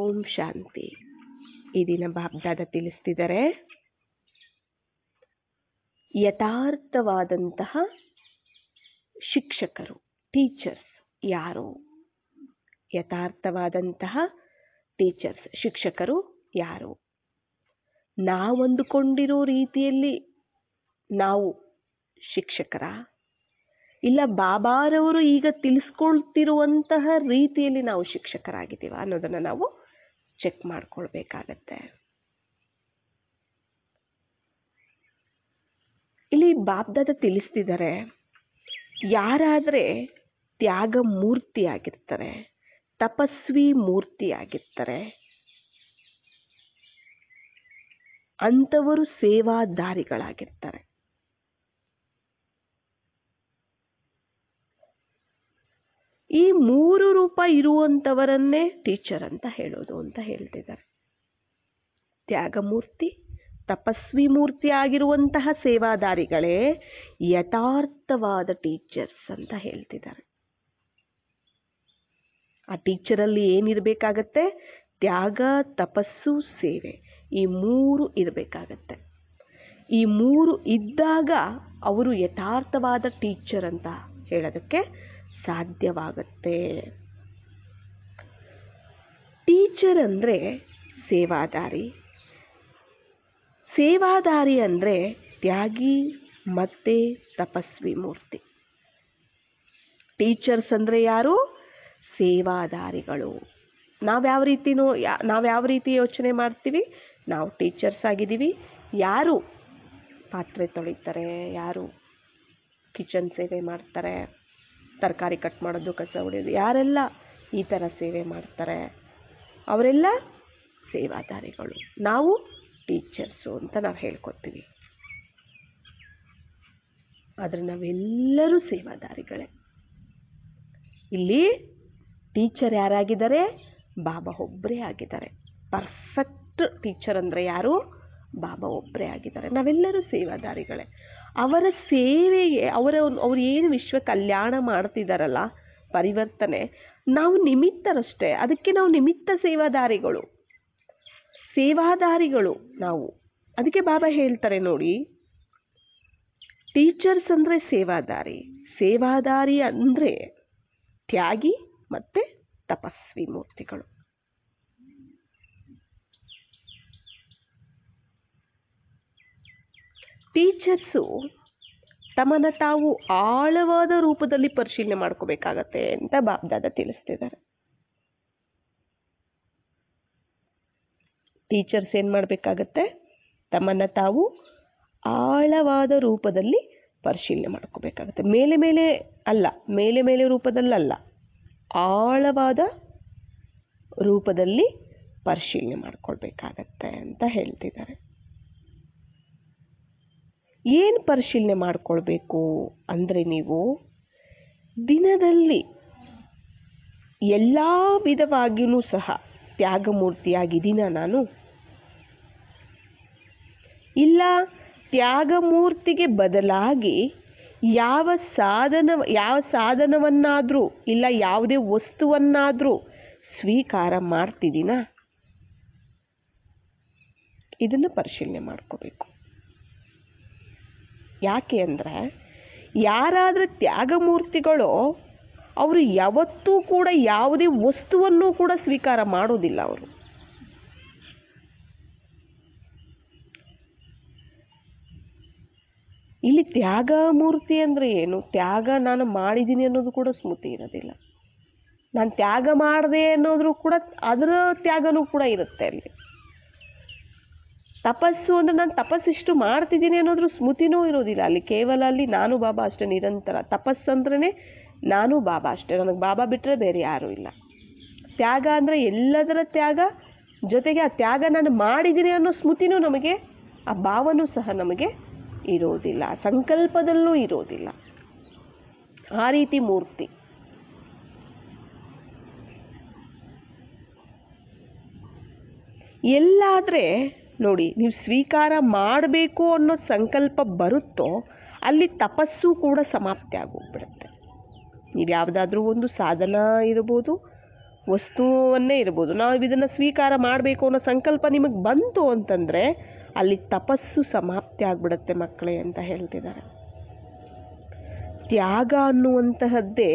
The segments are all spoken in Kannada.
ಓಂ ಶಾಂತಿ. ಈ ದಿನ ಬಾಬ್ದಾದ ತಿಳಿಸ್ತಿದ್ದಾರೆ, ಯಥಾರ್ಥವಾದಂತಹ ಶಿಕ್ಷಕರು, ಟೀಚರ್ಸ್ ಯಾರು? ಯಥಾರ್ಥವಾದಂತಹ ಟೀಚರ್ಸ್, ಶಿಕ್ಷಕರು ಯಾರು? ನಾವಂದುಕೊಂಡಿರೋ ರೀತಿಯಲ್ಲಿ ನಾವು ಶಿಕ್ಷಕರ, ಇಲ್ಲ ಬಾಬಾರವರು ಈಗ ತಿಳಿಸ್ಕೊಳ್ತಿರುವಂತಹ ರೀತಿಯಲ್ಲಿ ನಾವು ಶಿಕ್ಷಕರಾಗಿದ್ದೀವ ಅನ್ನೋದನ್ನು ನಾವು ಚೆಕ್ ಮಾಡ್ಕೊಳ್ಬೇಕಾಗತ್ತೆ. ಇಲ್ಲಿ ಬಾಬ್ದಾದ ತಿಳಿಸ್ತಿದ್ದಾರೆ, ಯಾರಾದರೆ ತ್ಯಾಗ ಮೂರ್ತಿಯಾಗಿರ್ತಾರೆ, ತಪಸ್ವಿ ಮೂರ್ತಿಯಾಗಿರ್ತಾರೆ, ಅಂಥವರು ಸೇವಾದಾರಿಗಳಾಗಿರ್ತಾರೆ. ಈ 3 ರೂಪ ಇರುವಂಥವರನ್ನೇ ಟೀಚರ್ ಅಂತ ಹೇಳೋದು ಅಂತ ಹೇಳ್ತಿದ್ದಾರೆ. ತ್ಯಾಗಮೂರ್ತಿ, ತಪಸ್ವಿ ಮೂರ್ತಿ ಆಗಿರುವಂತಹ ಸೇವಾದಾರಿಗಳೇ ಯಥಾರ್ಥವಾದ ಟೀಚರ್ಸ್ ಅಂತ ಹೇಳ್ತಿದ್ದಾರೆ. ಆ ಟೀಚರಲ್ಲಿ ಏನಿರಬೇಕಾಗತ್ತೆ? ತ್ಯಾಗ, ತಪಸ್ಸು, ಸೇವೆ, ಈ 3 ಇರಬೇಕಾಗತ್ತೆ. ಈ 3 ಇದ್ದಾಗ ಅವರು ಯಥಾರ್ಥವಾದ ಟೀಚರ್ ಅಂತ ಹೇಳೋದಕ್ಕೆ ಸಾಧ್ಯವಾಗತ್ತೆ. ಟೀಚರ್ ಅಂದರೆ ಸೇವಾದಾರಿ, ಸೇವಾದಾರಿ ಅಂದರೆ ತ್ಯಾಗಿ ಮತ್ತೆ ತಪಸ್ವಿ ಮೂರ್ತಿ. ಟೀಚರ್ಸ್ ಅಂದರೆ ಯಾರು? ಸೇವಾದಾರಿಗಳು. ನಾವ್ಯಾವ ರೀತಿ ಯೋಚನೆ ಮಾಡ್ತೀವಿ? ನಾವು ಟೀಚರ್ಸ್ ಆಗಿದ್ದೀವಿ. ಯಾರು ಪಾತ್ರೆ ತೊಳಿತಾರೆ, ಯಾರು ಕಿಚನ್ ಸೇವೆ ಮಾಡ್ತಾರೆ, ತರಕಾರಿ ಕಟ್ ಮಾಡೋದು, ಕಸ ಹೊಡೆಯೋದು, ಯಾರೆಲ್ಲ ಈ ಥರ ಸೇವೆ ಮಾಡ್ತಾರೆ ಅವರೆಲ್ಲ ಸೇವಾದಾರಿಗಳು. ನಾವು ಟೀಚರ್ಸು ಅಂತ ನಾವು ಹೇಳ್ಕೊತೀವಿ. ಆದರೆ ನಾವೆಲ್ಲರೂ ಸೇವಾದಾರಿಗಳೇ. ಇಲ್ಲಿ ಟೀಚರ್ ಯಾರಾಗಿದ್ದಾರೆ? ಬಾಬಾ ಒಬ್ಬರೇ ಆಗಿದ್ದಾರೆ. ಪರ್ಫೆಕ್ಟ್ ಟೀಚರ್ ಅಂದರೆ ಯಾರು? ಬಾಬಾ ಒಬ್ಬರೇ ಆಗಿದ್ದಾರೆ. ನಾವೆಲ್ಲರೂ ಸೇವಾದಾರಿಗಳೇ. ಅವರ ಸೇವೆಗೆ ಅವರು ಏನು ವಿಶ್ವ ಕಲ್ಯಾಣ ಮಾಡ್ತಿದ್ದಾರಲ್ಲ, ಪರಿವರ್ತನೆ, ನಾವು ನಿಮಿತ್ತರಷ್ಟೇ. ಅದಕ್ಕೆ ನಾವು ನಿಮಿತ್ತ ಸೇವಾದಾರಿಗಳು ನಾವು. ಅದಕ್ಕೆ ಬಾಬಾ ಹೇಳ್ತಾರೆ ನೋಡಿ, ಟೀಚರ್ಸ್ ಅಂದರೆ ಸೇವಾದಾರಿ, ಸೇವಾದಾರಿ ಅಂದರೆ ತ್ಯಾಗಿ ಮತ್ತೆ ತಪಸ್ವಿ ಮೂರ್ತಿಗಳು. ಟೀಚರ್ಸು ತಮ್ಮನ್ನು ತಾವು ಆಳವಾದ ರೂಪದಲ್ಲಿ ಪರಿಶೀಲನೆ ಮಾಡ್ಕೋಬೇಕಾಗತ್ತೆ ಅಂತ ಬಾಬ್ದಾದ ತಿಳಿಸ್ತಿದ್ದಾರೆ. ಟೀಚರ್ಸ್ ಏನು ಮಾಡಬೇಕಾಗತ್ತೆ? ತಮ್ಮನ್ನು ತಾವು ಆಳವಾದ ರೂಪದಲ್ಲಿ ಪರಿಶೀಲನೆ ಮಾಡ್ಕೋಬೇಕಾಗತ್ತೆ. ಮೇಲೆ ರೂಪದಲ್ಲಲ್ಲ, ಆಳವಾದ ರೂಪದಲ್ಲಿ ಪರಿಶೀಲನೆ ಮಾಡ್ಕೊಳ್ಬೇಕಾಗತ್ತೆ ಅಂತ ಹೇಳ್ತಿದ್ದಾರೆ. ಏನು ಪರಿಶೀಲನೆ ಮಾಡ್ಕೊಳ್ಬೇಕು ಅಂದರೆ, ನೀವು ದಿನದಲ್ಲಿ ಎಲ್ಲ ವಿಧವಾಗಿಯೂ ಸಹ ತ್ಯಾಗಮೂರ್ತಿಯಾಗಿದ್ದೀನ ನಾನು? ಇಲ್ಲ ತ್ಯಾಗಮೂರ್ತಿಗೆ ಬದಲಾಗಿ ಯಾವ ಸಾಧನವನ್ನಾದರೂ ಇಲ್ಲ ಯಾವುದೇ ವಸ್ತುವನ್ನಾದರೂ ಸ್ವೀಕಾರ ಮಾಡ್ತಿದ್ದೀನ? ಇದನ್ನು ಪರಿಶೀಲನೆ ಮಾಡ್ಕೋಬೇಕು. ಯಾಕೆ ಅಂದರೆ, ಯಾರಾದರೂ ತ್ಯಾಗಮೂರ್ತಿಗಳು ಅವರು ಯಾವತ್ತೂ ಕೂಡ ಯಾವುದೇ ವಸ್ತುವನ್ನು ಕೂಡ ಸ್ವೀಕಾರ ಮಾಡೋದಿಲ್ಲ. ಅವರು ಇಲ್ಲಿ ತ್ಯಾಗಮೂರ್ತಿ ಅಂದರೆ ಏನು? ತ್ಯಾಗ ನಾನು ಮಾಡಿದ್ದೀನಿ ಅನ್ನೋದು ಕೂಡ ಸ್ಮೃತಿ ಇರೋದಿಲ್ಲ. ನಾನು ತ್ಯಾಗ ಮಾಡಿದೆ ಅನ್ನೋದ್ರೂ ಕೂಡ ಅದರ ತ್ಯಾಗನೂ ಕೂಡ ಇರುತ್ತೆ ಅಲ್ಲಿ. ತಪಸ್ಸು ಅಂದರೆ ನಾನು ತಪಸ್ಸಿಷ್ಟು ಮಾಡ್ತಿದ್ದೀನಿ ಅನ್ನೋದ್ರ ಸ್ಮೃತಿನೂ ಇರೋದಿಲ್ಲ ಅಲ್ಲಿ. ಕೇವಲ ಅಲ್ಲಿ ನಾನು ಬಾಬಾ ಅಷ್ಟೇ ನಿರಂತರ. ತಪಸ್ಸಂದ್ರೇ ನಾನು ಬಾಬಾ ಅಷ್ಟೇ, ನನಗೆ ಬಾಬಾ ಬಿಟ್ಟರೆ ಬೇರೆ ಯಾರೂ ಇಲ್ಲ. ತ್ಯಾಗ ಅಂದರೆ ಎಲ್ಲದರ ತ್ಯಾಗ, ಜೊತೆಗೆ ಆ ತ್ಯಾಗ ನಾನು ಮಾಡಿದ್ದೀನಿ ಅನ್ನೋ ಸ್ಮೃತಿನೂ ನಮಗೆ, ಆ ಭಾವನೂ ಸಹ ನಮಗೆ ಇರೋದಿಲ್ಲ, ಸಂಕಲ್ಪದಲ್ಲೂ ಇರೋದಿಲ್ಲ. ಆ ರೀತಿ ಮೂರ್ತಿ. ಎಲ್ಲಾದರೆ ನೋಡಿ, ನೀವು ಸ್ವೀಕಾರ ಮಾಡಬೇಕು ಅನ್ನೋ ಸಂಕಲ್ಪ ಬರುತ್ತೋ ಅಲ್ಲಿ ತಪಸ್ಸು ಕೂಡ ಸಮಾಪ್ತಿ ಆಗೋಗ್ಬಿಡುತ್ತೆ. ನೀವು ಯಾವುದಾದ್ರೂ ಒಂದು ಸಾಧನ ಇರ್ಬೋದು, ವಸ್ತುವನ್ನೇ ಇರ್ಬೋದು, ನಾವು ಇದನ್ನು ಸ್ವೀಕಾರ ಮಾಡಬೇಕು ಅನ್ನೋ ಸಂಕಲ್ಪ ನಿಮಗೆ ಬಂತು ಅಂತಂದರೆ ಅಲ್ಲಿ ತಪಸ್ಸು ಸಮಾಪ್ತಿ ಆಗ್ಬಿಡುತ್ತೆ ಮಕ್ಕಳೇ ಅಂತ ಹೇಳ್ತಿದ್ದಾರೆ. ತ್ಯಾಗ ಅನ್ನುವಂತಹದ್ದೇ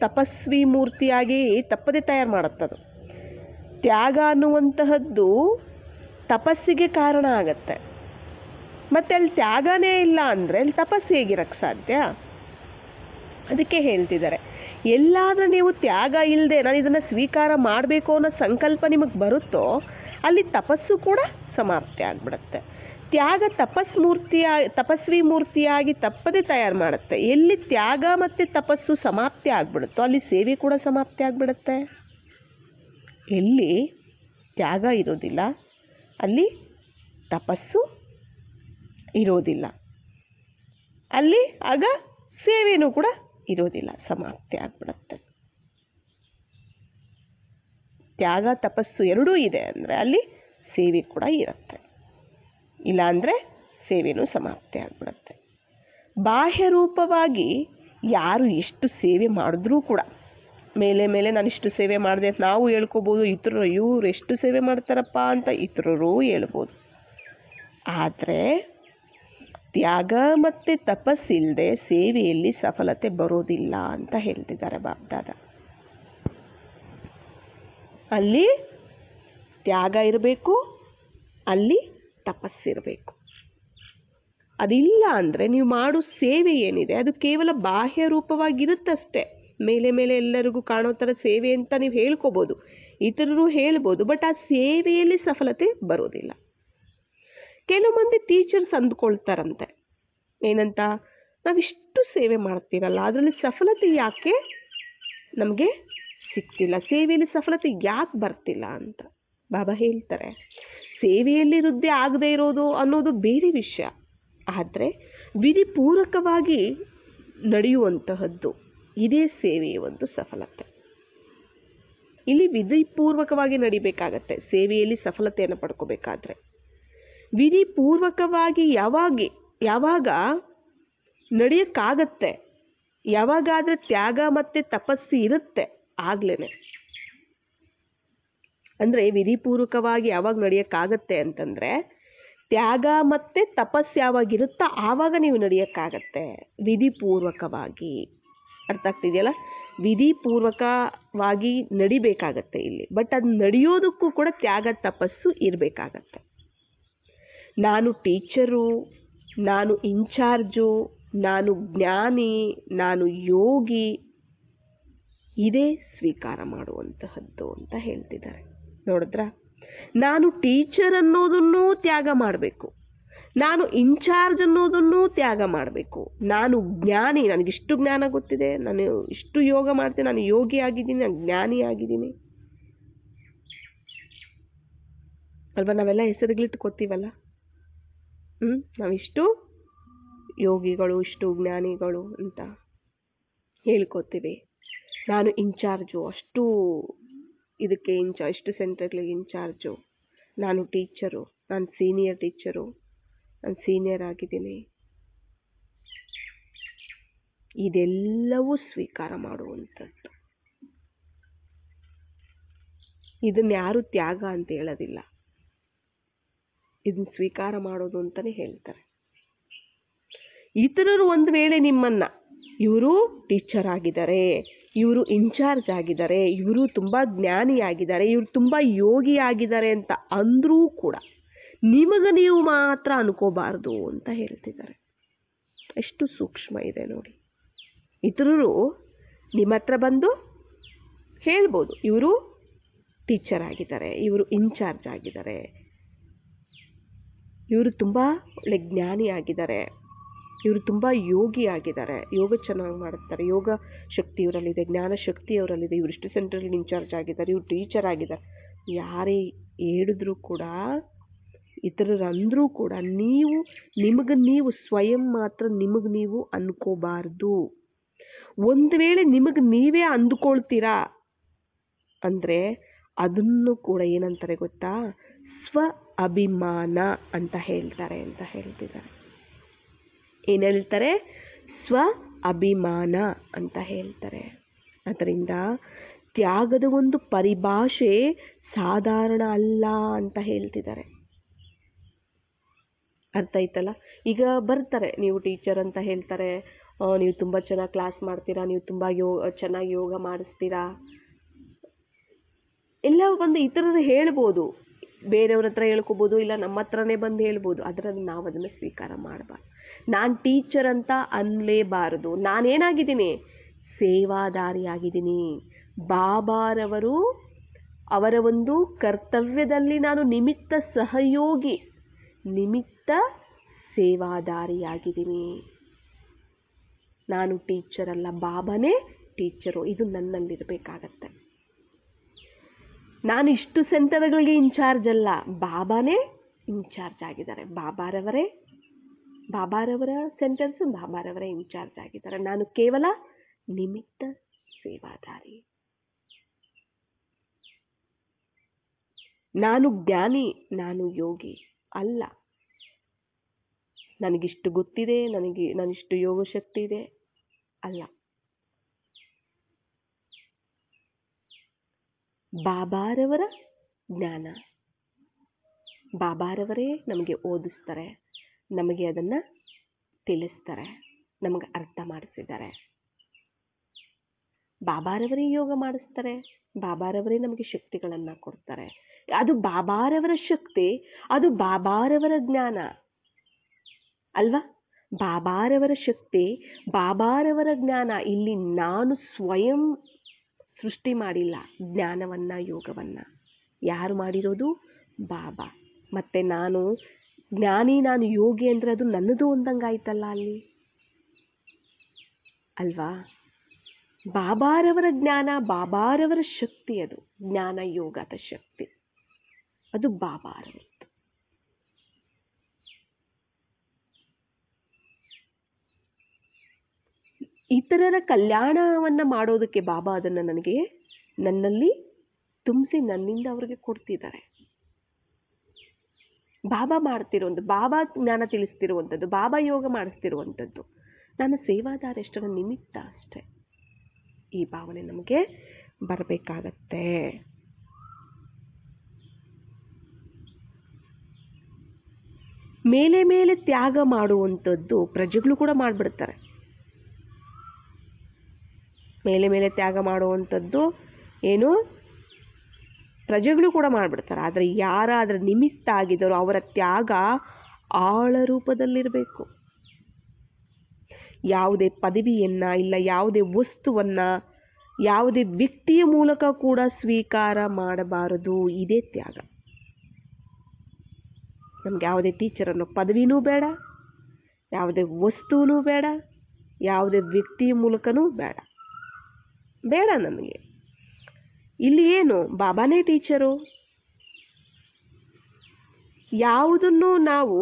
ತಪಸ್ವಿ ಮೂರ್ತಿಯಾಗಿ ತಪ್ಪದೆ ತಯಾರು ಮಾಡುತ್ತದು. ತ್ಯಾಗ ಅನ್ನುವಂತಹದ್ದು ತಪಸ್ಸಿಗೆ ಕಾರಣ ಆಗತ್ತೆ. ಮತ್ತೆ ಅಲ್ಲಿ ತ್ಯಾಗನೇ ಇಲ್ಲ ಅಂದರೆ ಅಲ್ಲಿ ತಪಸ್ಸು ಹೇಗಿರಕ್ಕೆ ಸಾಧ್ಯ? ಅದಕ್ಕೆ ಹೇಳ್ತಿದ್ದಾರೆ, ಎಲ್ಲಾದರೂ ನೀವು ತ್ಯಾಗ ಇಲ್ಲದೆ ನಾನು ಇದನ್ನು ಸ್ವೀಕಾರ ಮಾಡಬೇಕು ಅನ್ನೋ ಸಂಕಲ್ಪ ನಿಮಗೆ ಬರುತ್ತೋ ಅಲ್ಲಿ ತಪಸ್ಸು ಕೂಡ ಸಮಾಪ್ತಿ ಆಗ್ಬಿಡುತ್ತೆ. ತ್ಯಾಗ ತಪಸ್ವಿ ಮೂರ್ತಿಯಾಗಿ ತಪ್ಪದೆ ತಯಾರು ಮಾಡುತ್ತೆ. ಎಲ್ಲಿ ತ್ಯಾಗ ಮತ್ತು ತಪಸ್ಸು ಸಮಾಪ್ತಿ ಆಗ್ಬಿಡುತ್ತೋ ಅಲ್ಲಿ ಸೇವೆ ಕೂಡ ಸಮಾಪ್ತಿ ಆಗ್ಬಿಡುತ್ತೆ. ಎಲ್ಲಿ ತ್ಯಾಗ ಇರೋದಿಲ್ಲ ಅಲ್ಲಿ ತಪಸ್ಸು ಇರೋದಿಲ್ಲ, ಅಲ್ಲಿ ಆಗ ಸೇವೆನೂ ಕೂಡ ಇರೋದಿಲ್ಲ, ಸಮಾಪ್ತಿ ಆಗ್ಬಿಡುತ್ತೆ. ತ್ಯಾಗ ತಪಸ್ಸು ಎರಡೂ ಇದೆ ಅಂದರೆ ಅಲ್ಲಿ ಸೇವೆ ಕೂಡ ಇರುತ್ತೆ, ಇಲ್ಲಾಂದರೆ ಸೇವೆನೂ ಸಮಾಪ್ತಿ ಆಗ್ಬಿಡುತ್ತೆ. ಬಾಹ್ಯ ರೂಪವಾಗಿ ಯಾರು ಎಷ್ಟು ಸೇವೆ ಮಾಡಿದ್ರೂ ಕೂಡ ಮೇಲೆ ನಾನು ಇಷ್ಟು ಸೇವೆ ಮಾಡಿದೆ ಅಂತ ನಾವು ಹೇಳ್ಕೋಬೋದು, ಇವರು ಎಷ್ಟು ಸೇವೆ ಮಾಡ್ತಾರಪ್ಪ ಅಂತ ಇತರರು ಹೇಳ್ಬೋದು. ಆದರೆ ತ್ಯಾಗ ಮತ್ತು ತಪಸ್ಸಿಲ್ಲದೆ ಸೇವೆಯಲ್ಲಿ ಸಫಲತೆ ಬರೋದಿಲ್ಲ ಅಂತ ಹೇಳ್ತಿದ್ದಾರೆ ಬಾಪ್ದಾದ. ಅಲ್ಲಿ ತ್ಯಾಗ ಇರಬೇಕು, ಅಲ್ಲಿ ತಪಸ್ಸಿರಬೇಕು. ಅದಿಲ್ಲ ಅಂದರೆ ನೀವು ಮಾಡೋ ಸೇವೆ ಏನಿದೆ ಅದು ಕೇವಲ ಬಾಹ್ಯ ರೂಪವಾಗಿರುತ್ತಷ್ಟೇ. ಮೇಲೆ ಎಲ್ಲರಿಗೂ ಕಾಣೋ ಥರ ಸೇವೆ ಅಂತ ನೀವು ಹೇಳ್ಕೋಬೋದು, ಇತರರು ಹೇಳ್ಬೋದು, ಬಟ್ ಆ ಸೇವೆಯಲ್ಲಿ ಸಫಲತೆ ಬರೋದಿಲ್ಲ. ಕೆಲವು ಮಂದಿ ಟೀಚರ್ಸ್ ಅಂದ್ಕೊಳ್ತಾರಂತೆ, ಏನಂತ, ನಾವಿಷ್ಟು ಸೇವೆ ಮಾಡ್ತೀವಲ್ಲ ಅದರಲ್ಲಿ ಸಫಲತೆ ಯಾಕೆ ನಮಗೆ ಸಿಗ್ತಿಲ್ಲ, ಸೇವೆಯಲ್ಲಿ ಸಫಲತೆ ಯಾಕೆ ಬರ್ತಿಲ್ಲ ಅಂತ ಬಾಬಾ ಹೇಳ್ತಾರೆ. ಸೇವೆಯಲ್ಲಿ ವೃದ್ಧಿ ಆಗದೆ ಇರೋದು ಅನ್ನೋದು ಬೇರೆ ವಿಷಯ, ಆದರೆ ವಿಧಿಪೂರ್ವಕವಾಗಿ ನಡೆಯುವಂತಹದ್ದು ಇದೇ ಸೇವೆಯ ಒಂದು ಸಫಲತೆ. ಇಲ್ಲಿ ವಿಧಿಪೂರ್ವಕವಾಗಿ ನಡಿಬೇಕಾಗತ್ತೆ ಸೇವೆಯಲ್ಲಿ ಸಫಲತೆಯನ್ನು ಪಡ್ಕೋಬೇಕಾದ್ರೆ. ವಿಧಿಪೂರ್ವಕವಾಗಿ ಯಾವಾಗ ನಡೆಯಕ್ಕಾಗತ್ತೆ, ಯಾವಾಗಾದ್ರೆ ತ್ಯಾಗ ಮತ್ತೆ ತಪಸ್ಸು ಇರುತ್ತೆ ಆಗ್ಲೇನೆ. ಅಂದ್ರೆ ವಿಧಿಪೂರ್ವಕವಾಗಿ ಯಾವಾಗ ನಡೆಯಕ್ಕಾಗತ್ತೆ ಅಂತಂದ್ರೆ ತ್ಯಾಗ ಮತ್ತೆ ತಪಸ್ಸು ಯಾವಾಗಿರುತ್ತೋ ಆವಾಗ ನೀವು ನಡೆಯಕ್ಕಾಗತ್ತೆ ವಿಧಿಪೂರ್ವಕವಾಗಿ. ಅರ್ಥ ಆಗ್ತಿದೆಯಲ್ಲ? ವಿಧಿಪೂರ್ವಕವಾಗಿ ನಡಿಬೇಕಾಗತ್ತೆ ಇಲ್ಲಿ, ಬಟ್ ಅದು ನಡೆಯೋದಕ್ಕೂ ಕೂಡ ತ್ಯಾಗ ತಪಸ್ಸು ಇರಬೇಕಾಗತ್ತೆ. ನಾನು ಟೀಚರು, ನಾನು ಇನ್ಚಾರ್ಜು, ನಾನು ಜ್ಞಾನಿ, ನಾನು ಯೋಗಿ, ಇದೇ ಸ್ವೀಕಾರ ಮಾಡುವಂತಹದ್ದು ಅಂತ ಹೇಳ್ತಿದ್ದಾರೆ. ನೋಡಿದ್ರ, ನಾನು ಟೀಚರ್ ಅನ್ನೋದನ್ನು ತ್ಯಾಗ ಮಾಡಬೇಕು, ನಾನು ಇನ್ಚಾರ್ಜ್ ಅನ್ನೋದನ್ನು ತ್ಯಾಗ ಮಾಡಬೇಕು, ನಾನು ಜ್ಞಾನಿ, ನನಗಿಷ್ಟು ಜ್ಞಾನ ಗೊತ್ತಿದೆ, ನಾನು ಇಷ್ಟು ಯೋಗ ಮಾಡ್ತೇನೆ, ನಾನು ಯೋಗಿ ಆಗಿದ್ದೀನಿ, ನಾನು ಜ್ಞಾನಿ ಆಗಿದ್ದೀನಿ ಅಲ್ವಾ? ನಾವೆಲ್ಲ ಹೆಸರುಗಳಿಟ್ಕೋತೀವಲ್ಲ, ನಾವಿಷ್ಟು ಯೋಗಿಗಳು, ಇಷ್ಟು ಜ್ಞಾನಿಗಳು ಅಂತ ಹೇಳ್ಕೊತೀವಿ. ನಾನು ಇನ್ಚಾರ್ಜು, ಅಷ್ಟು ಇದಕ್ಕೆ ಇಷ್ಟು ಸೆಂಟರ್ಗಳಿಗೆ ಇನ್ಚಾರ್ಜು, ನಾನು ಟೀಚರು, ನಾನು ಸೀನಿಯರ್ ಟೀಚರು, ನಾನು ಸೀನಿಯರ್ ಆಗಿದ್ದೀನಿ. ಇದೆಲ್ಲವೂ ಸ್ವೀಕಾರ ಮಾಡುವಂಥದ್ದು. ಇದನ್ನ ಯಾರು ತ್ಯಾಗ ಅಂತ ಹೇಳೋದಿಲ್ಲ, ಇದನ್ನ ಸ್ವೀಕಾರ ಮಾಡೋದು ಅಂತಾನೆ ಹೇಳ್ತಾರೆ. ಇತರರು ಒಂದು ವೇಳೆ ನಿಮ್ಮನ್ನ ಇವರು ಟೀಚರ್ ಆಗಿದ್ದಾರೆ, ಇವರು ಇನ್ಚಾರ್ಜ್ ಆಗಿದ್ದಾರೆ, ಇವರು ತುಂಬ ಜ್ಞಾನಿ ಆಗಿದ್ದಾರೆ, ಇವರು ತುಂಬ ಯೋಗಿ ಆಗಿದ್ದಾರೆ ಅಂತ ಅಂದ್ರೂ ಕೂಡ ನಿಮಗೆ ನೀವು ಮಾತ್ರ ಅನ್ಕೋಬಾರ್ದು ಅಂತ ಹೇಳ್ತಿದ್ದಾರೆ. ಎಷ್ಟು ಸೂಕ್ಷ್ಮ ಇದೆ ನೋಡಿ. ಇತರರು ನಿಮ್ಮ ಹತ್ರ ಬಂದು ಹೇಳ್ಬೋದು, ಇವರು ಟೀಚರ್ ಆಗಿದ್ದಾರೆ, ಇವರು ಇನ್ಚಾರ್ಜ್ ಆಗಿದ್ದಾರೆ, ಇವರು ತುಂಬ ಒಳ್ಳೆ ಜ್ಞಾನಿ ಆಗಿದ್ದಾರೆ, ಇವರು ತುಂಬ ಯೋಗಿ ಆಗಿದ್ದಾರೆ, ಯೋಗ ಚೆನ್ನಾಗಿ ಮಾಡುತ್ತಾರೆ, ಯೋಗ ಶಕ್ತಿ ಇವರಲ್ಲಿದೆ, ಜ್ಞಾನ ಶಕ್ತಿ ಅವರಲ್ಲಿದೆ, ಇವರು ಇಷ್ಟು ಸೆಂಟ್ರಲ್ಲಿ ಇನ್ಚಾರ್ಜ್ ಆಗಿದ್ದಾರೆ, ಇವರು ಟೀಚರ್ ಆಗಿದ್ದಾರೆ. ಯಾರೇ ಹೇಳಿದ್ರು ಕೂಡ, ಇತರರು ಅಂದರೂ ಕೂಡ ನಿಮಗೆ ನೀವು ಸ್ವಯಂ ಮಾತ್ರ ನಿಮಗೆ ನೀವು ಅನ್ಕೋಬಾರ್ದು. ಒಂದು ವೇಳೆ ನಿಮಗೆ ನೀವೇ ಅಂದುಕೊಳ್ತೀರಾ ಅಂದರೆ ಅದನ್ನು ಕೂಡ ಏನಂತಾರೆ ಗೊತ್ತಾ? ಸ್ವ ಅಭಿಮಾನ ಅಂತ ಹೇಳ್ತಾರೆ ಅಂತ ಹೇಳ್ತಿದ್ದಾರೆ. ಏನು ಹೇಳ್ತಾರೆ? ಸ್ವ ಅಭಿಮಾನ ಅಂತ ಹೇಳ್ತಾರೆ. ಅದರಿಂದ ತ್ಯಾಗದ ಒಂದು ಪರಿಭಾಷೆ ಸಾಧಾರಣ ಅಲ್ಲ ಅಂತ ಹೇಳ್ತಿದ್ದಾರೆ. ಅರ್ಥ ಆಯ್ತಲ್ಲ? ಈಗ ಬರ್ತಾರೆ, ನೀವು ಟೀಚರ್ ಅಂತ ಹೇಳ್ತಾರೆ, ನೀವು ತುಂಬ ಚೆನ್ನಾಗಿ ಕ್ಲಾಸ್ ಮಾಡ್ತೀರಾ, ನೀವು ತುಂಬ ಚೆನ್ನಾಗಿ ಯೋಗ ಮಾಡಿಸ್ತೀರಾ, ಎಲ್ಲ ಬಂದು ಇತರರು ಹೇಳ್ಬೋದು, ಬೇರೆಯವ್ರ ಹತ್ರ ಹೇಳ್ಕೊಬೋದು, ಇಲ್ಲ ನಮ್ಮ ಹತ್ರನೇ ಬಂದು ಹೇಳ್ಬೋದು. ಅದರಲ್ಲಿ ನಾವು ಅದನ್ನು ಸ್ವೀಕಾರ ಮಾಡಬಾರ್ದು. ನಾನು ಟೀಚರ್ ಅಂತ ಅನ್ನಲೇಬಾರದು. ನಾನೇನಾಗಿದ್ದೀನಿ? ಸೇವಾದಾರಿಯಾಗಿದ್ದೀನಿ. ಬಾಬಾರವರು ಅವರ ಒಂದು ಕರ್ತವ್ಯದಲ್ಲಿ ನಾನು ನಿಮಿತ್ತ ಸಹಯೋಗಿ, ನಿಮಿತ್ತ ಸೇವಾದಾರಿಯಾಗಿದ್ದೀನಿ. ನಾನು ಟೀಚರ್ ಅಲ್ಲ, ಬಾಬಾನೇ ಟೀಚರು. ಇದು ನನ್ನಲ್ಲಿರಬೇಕಾಗತ್ತೆ. ನಾನು ಇಷ್ಟು ಸೆಂಟರ್ಗಳಿಗೆ ಇನ್ಚಾರ್ಜ್ ಅಲ್ಲ, ಬಾಬಾನೇ ಇನ್ಚಾರ್ಜ್ ಆಗಿದ್ದಾರೆ. ಬಾಬಾರವರ ಸೆಂಟರ್ಸ್ ಬಾಬಾರವರೇ ಇನ್ಚಾರ್ಜ್ ಆಗಿದ್ದಾರೆ. ನಾನು ಕೇವಲ ನಿಮಿತ್ತ ಸೇವಾದಾರಿ. ನಾನು ಜ್ಞಾನಿ, ನಾನು ಯೋಗಿ ಅಲ್ಲ. ನನಗಿಷ್ಟು ಗೊತ್ತಿದೆ, ನಾನಿಷ್ಟು ಯೋಗ ಶಕ್ತಿ ಇದೆ ಅಲ್ಲ. ಬಾಬಾರವರ ಜ್ಞಾನ, ಬಾಬಾರವರೇ ನಮಗೆ ಓದಿಸ್ತಾರೆ, ನಮಗೆ ಅದನ್ನು ತಿಳಿಸ್ತಾರೆ, ನಮಗೆ ಅರ್ಥ ಮಾಡಿಸಿದ್ದಾರೆ. ಬಾಬಾರವರೇ ಯೋಗ ಮಾಡಿಸ್ತಾರೆ, ಬಾಬಾರವರೇ ನಮಗೆ ಶಕ್ತಿಗಳನ್ನು ಕೊಡ್ತಾರೆ. ಅದು ಬಾಬಾರವರ ಶಕ್ತಿ, ಅದು ಬಾಬಾರವರ ಜ್ಞಾನ ಅಲ್ವಾ? ಬಾಬಾರವರ ಶಕ್ತಿ, ಬಾಬಾರವರ ಜ್ಞಾನ. ಇಲ್ಲಿ ನಾನು ಸ್ವಯಂ ಸೃಷ್ಟಿ ಮಾಡಿಲ್ಲ ಜ್ಞಾನವನ್ನ, ಯೋಗವನ್ನ. ಯಾರು ಮಾಡಿರೋದು? ಬಾಬಾ. ಮತ್ತೆ ನಾನು ಜ್ಞಾನಿ, ನಾನು ಯೋಗಿ ಅಂದ್ರೆ ಅದು ನನ್ನದು ಅಂದಂಗಾಯ್ತಲ್ಲ ಅಲ್ಲಿ ಅಲ್ವಾ? ಬಾಬಾರವರ ಜ್ಞಾನ, ಬಾಬಾರವರ ಶಕ್ತಿ, ಅದು ಜ್ಞಾನ ಯೋಗದ ಶಕ್ತಿ, ಅದು ಬಾಬಾರವರದ್ದು. ಇತರರ ಕಲ್ಯಾಣವನ್ನ ಮಾಡೋದಕ್ಕೆ ಬಾಬಾ ಅದನ್ನು ನನಗೆ, ನನ್ನಲ್ಲಿ ತುಂಬಿಸಿ ನನ್ನಿಂದ ಅವರಿಗೆ ಕೊಡ್ತಿದ್ದಾರೆ. ಬಾಬಾ ಮಾಡ್ತಿರುವಂಥದ್ದು, ಬಾಬಾ ಜ್ಞಾನ ತಿಳಿಸ್ತಿರುವಂಥದ್ದು, ಬಾಬಾ ಯೋಗ ಮಾಡಿಸ್ತಿರುವಂಥದ್ದು. ನಾನು ಸೇವಾದಾರ, ಎಷ್ಟರ ನಿಮಿತ್ತ ಅಷ್ಟೇ. ಈ ಭಾವನೆ ನಮಗೆ ಬರಬೇಕಾಗತ್ತೆ. ಮೇಲೆ ಮೇಲೆ ತ್ಯಾಗ ಮಾಡುವಂಥದ್ದು ಪ್ರಜೆಗಳು ಕೂಡ ಮಾಡಿಬಿಡ್ತಾರೆ. ಮೇಲೆ ಮೇಲೆ ತ್ಯಾಗ ಮಾಡುವಂಥದ್ದು ಏನು? ಪ್ರಜೆಗಳು ಕೂಡ ಮಾಡಿಬಿಡ್ತಾರೆ. ಆದರೆ ಯಾರಾದ್ರ ನಿಮಿತ್ತ ಆಗಿದ್ದಾರೋ ಅವರ ತ್ಯಾಗ ಆಳ ರೂಪದಲ್ಲಿರಬೇಕು. ಯಾವುದೇ ಪದವಿಯನ್ನ, ಇಲ್ಲ ಯಾವುದೇ ವಸ್ತುವನ್ನ, ಯಾವುದೇ ವ್ಯಕ್ತಿಯ ಮೂಲಕ ಕೂಡ ಸ್ವೀಕಾರ ಮಾಡಬಾರದು. ಇದೇ ತ್ಯಾಗ. ನಮ್ಗೆ ಯಾವುದೇ ಟೀಚರ್ ಅನ್ನೋ ಪದವಿನೂ ಬೇಡ, ಯಾವುದೇ ವಸ್ತುನೂ ಬೇಡ, ಯಾವುದೇ ವ್ಯಕ್ತಿಯ ಮೂಲಕನೂ ಬೇಡ. ನಮಗೆ ಇಲ್ಲಿ ಏನು? ಬಾಬಾನೇ ಟೀಚರು. ಯಾವುದನ್ನು ನಾವು,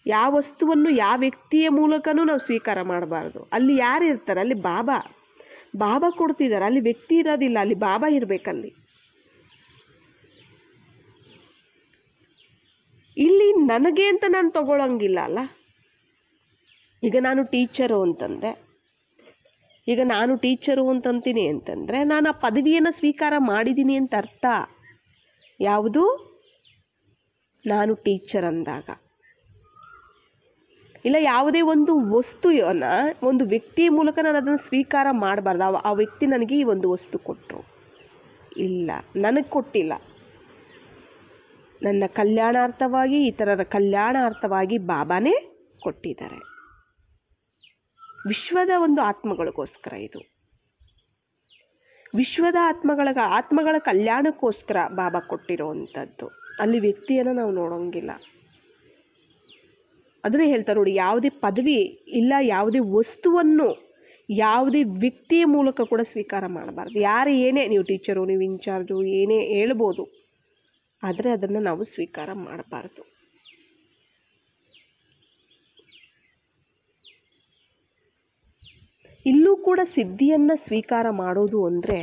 ಯಾವ ವಸ್ತುವನ್ನು ಯಾವ ವ್ಯಕ್ತಿಯ ಮೂಲಕನೂ ನಾವು ಸ್ವೀಕಾರ ಮಾಡಬಾರ್ದು. ಅಲ್ಲಿ ಯಾರು ಇರ್ತಾರೆ? ಅಲ್ಲಿ ಬಾಬಾ ಕೊಡ್ತಿದ್ದಾರೆ. ಅಲ್ಲಿ ವ್ಯಕ್ತಿ ಇರೋದಿಲ್ಲ, ಅಲ್ಲಿ ಬಾಬಾ ಇರ್ಬೇಕಲ್ಲಿ. ಇಲ್ಲಿ ನನಗೆ ಅಂತ ನಾನು ತಗೊಳಂಗಿಲ್ಲ ಅಲ್ಲ. ಈಗ ನಾನು ಟೀಚರು ಅಂತಂತೀನಿ ಅಂತಂದ್ರೆ ನಾನು ಆ ಪದವಿಯನ್ನು ಸ್ವೀಕಾರ ಮಾಡಿದ್ದೀನಿ ಅಂತ ಅರ್ಥ. ಯಾವುದು? ನಾನು ಟೀಚರ್ ಅಂದಾಗ. ಇಲ್ಲ ಯಾವುದೇ ಒಂದು ವಸ್ತುವನ್ನ ಒಂದು ವ್ಯಕ್ತಿಯ ಮೂಲಕ ನಾನು ಅದನ್ನು ಸ್ವೀಕಾರ ಮಾಡಬಾರ್ದು. ಆ ವ್ಯಕ್ತಿ ನನಗೆ ಈ ಒಂದು ವಸ್ತು ಕೊಟ್ಟರು, ಇಲ್ಲ ನನಗೆ ಕೊಟ್ಟಿಲ್ಲ. ನನ್ನ ಕಲ್ಯಾಣಾರ್ಥವಾಗಿ, ಇತರರ ಕಲ್ಯಾಣಾರ್ಥವಾಗಿ ಬಾಬಾನೇ ಕೊಟ್ಟಿದ್ದಾರೆ. ವಿಶ್ವದ ಒಂದು ಆತ್ಮಗಳಿಗೋಸ್ಕರ ಇದು. ವಿಶ್ವದ ಆತ್ಮಗಳ ಕಲ್ಯಾಣಕ್ಕೋಸ್ಕರ ಬಾಬಾ ಕೊಟ್ಟಿರುವಂಥದ್ದು. ಅಲ್ಲಿ ವ್ಯಕ್ತಿಯನ್ನು ನಾವು ನೋಡೋಂಗಿಲ್ಲ. ಅದನ್ನೇ ಹೇಳ್ತಾರೆ ನೋಡಿ, ಯಾವುದೇ ಪದವಿ ಇಲ್ಲ ಯಾವುದೇ ವಸ್ತುವನ್ನು ಯಾವುದೇ ವ್ಯಕ್ತಿಯ ಮೂಲಕ ಕೂಡ ಸ್ವೀಕಾರ ಮಾಡಬಾರ್ದು. ಯಾರು ಏನೇ, ನೀವು ಟೀಚರು, ನೀವು ಇನ್ಚಾರ್ಜು, ಏನೇ ಹೇಳ್ಬೋದು, ಆದರೆ ಅದನ್ನು ನಾವು ಸ್ವೀಕಾರ ಮಾಡಬಾರ್ದು. ಇಲ್ಲೂ ಕೂಡ ಸಿದ್ಧಿಯನ್ನ ಸ್ವೀಕಾರ ಮಾಡೋದು ಅಂದರೆ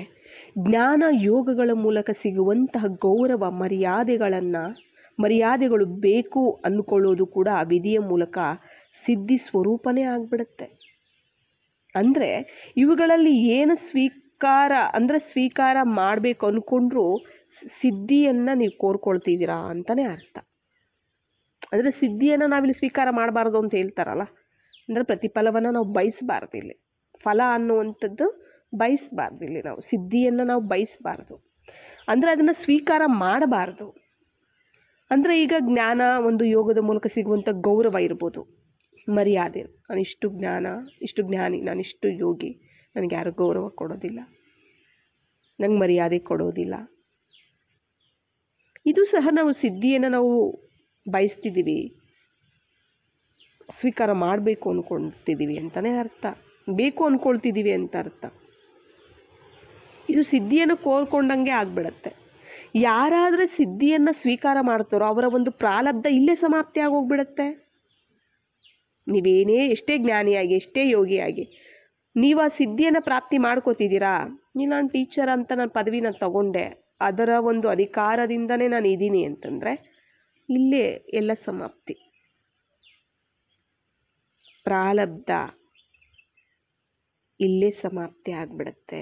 ಜ್ಞಾನ ಯೋಗಗಳ ಮೂಲಕ ಸಿಗುವಂತಹ ಗೌರವ ಮರ್ಯಾದೆಗಳು ಬೇಕು ಅಂದ್ಕೊಳ್ಳೋದು ಕೂಡ ವಿಧಿಯ ಮೂಲಕ ಸಿದ್ಧಿ ಸ್ವರೂಪನೇ ಆಗ್ಬಿಡುತ್ತೆ. ಅಂದರೆ ಇವುಗಳಲ್ಲಿ ಏನು ಸ್ವೀಕಾರ ಅಂದರೆ ಸ್ವೀಕಾರ ಮಾಡಬೇಕು ಅಂದ್ಕೊಂಡ್ರು ಸಿದ್ಧಿಯನ್ನು ನೀವು ಕೋರ್ಕೊಳ್ತಿದ್ದೀರಾ ಅಂತಲೇ ಅರ್ಥ. ಅಂದರೆ ಸಿದ್ಧಿಯನ್ನು ನಾವಿಲ್ಲಿ ಸ್ವೀಕಾರ ಮಾಡಬಾರ್ದು ಅಂತ ಹೇಳ್ತಾರಲ್ಲ, ಅಂದರೆ ಪ್ರತಿಫಲವನ್ನು ನಾವು ಬಯಸಬಾರ್ದು. ಇಲ್ಲಿ ಫಲ ಅನ್ನುವಂಥದ್ದು ಬಯಸಬಾರ್ದು. ಇಲ್ಲಿ ನಾವು ಸಿದ್ಧಿಯನ್ನು ನಾವು ಬಯಸಬಾರ್ದು, ಅಂದರೆ ಅದನ್ನು ಸ್ವೀಕಾರ ಮಾಡಬಾರ್ದು. ಅಂದರೆ ಈಗ ಜ್ಞಾನ ಒಂದು ಯೋಗದ ಮೂಲಕ ಸಿಗುವಂಥ ಗೌರವ ಇರ್ಬೋದು, ಮರ್ಯಾದೆ. ನಾನು ಇಷ್ಟು ಜ್ಞಾನಿ, ನಾನು ಇಷ್ಟು ಯೋಗಿ, ನನಗೆ ಯಾರು ಗೌರವ ಕೊಡೋದಿಲ್ಲ, ನಂಗೆ ಮರ್ಯಾದೆ ಕೊಡೋದಿಲ್ಲ. ಇದು ಸಹ ನಾವು ಸಿದ್ಧಿಯನ್ನು ನಾವು ಬಯಸ್ತಿದ್ದೀವಿ, ಸ್ವೀಕಾರ ಮಾಡಬೇಕು ಅಂದ್ಕೊಳ್ತಿದ್ದೀವಿ ಅಂತಲೇ ಅರ್ಥ, ಬೇಕು ಅಂದ್ಕೊಳ್ತಿದ್ದೀವಿ ಅಂತ ಅರ್ಥ. ಇದು ಸಿದ್ಧಿಯನ್ನು ಕೋರ್ಕೊಂಡಂಗೆ ಆಗ್ಬಿಡತ್ತೆ. ಯಾರಾದರೆ ಸಿದ್ಧಿಯನ್ನು ಸ್ವೀಕಾರ ಮಾಡ್ತಾರೋ ಅವರ ಒಂದು ಪ್ರಾರಬ್ಧ ಇಲ್ಲೇ ಸಮಾಪ್ತಿ ಆಗೋಗ್ಬಿಡತ್ತೆ. ನೀವೇನೇ ಎಷ್ಟೇ ಜ್ಞಾನಿಯಾಗಿ ಎಷ್ಟೇ ಯೋಗಿಯಾಗಿ ನೀವು ಆ ಸಿದ್ಧಿಯನ್ನು ಪ್ರಾಪ್ತಿ ಮಾಡ್ಕೋತಿದ್ದೀರಾ, ನಾನು ಟೀಚರ್ ಅಂತ ನಾನು ಪದವಿನ ತಗೊಂಡೆ, ಅದರ ಒಂದು ಅಧಿಕಾರದಿಂದನೇ ನಾನು ಇದ್ದೀನಿ ಅಂತಂದರೆ ಇಲ್ಲೇ ಎಲ್ಲ ಸಮಾಪ್ತಿ. ಪ್ರಾರಬ್ಧ ಇಲ್ಲೇ ಸಮಾಪ್ತಿ ಆಗ್ಬಿಡತ್ತೆ.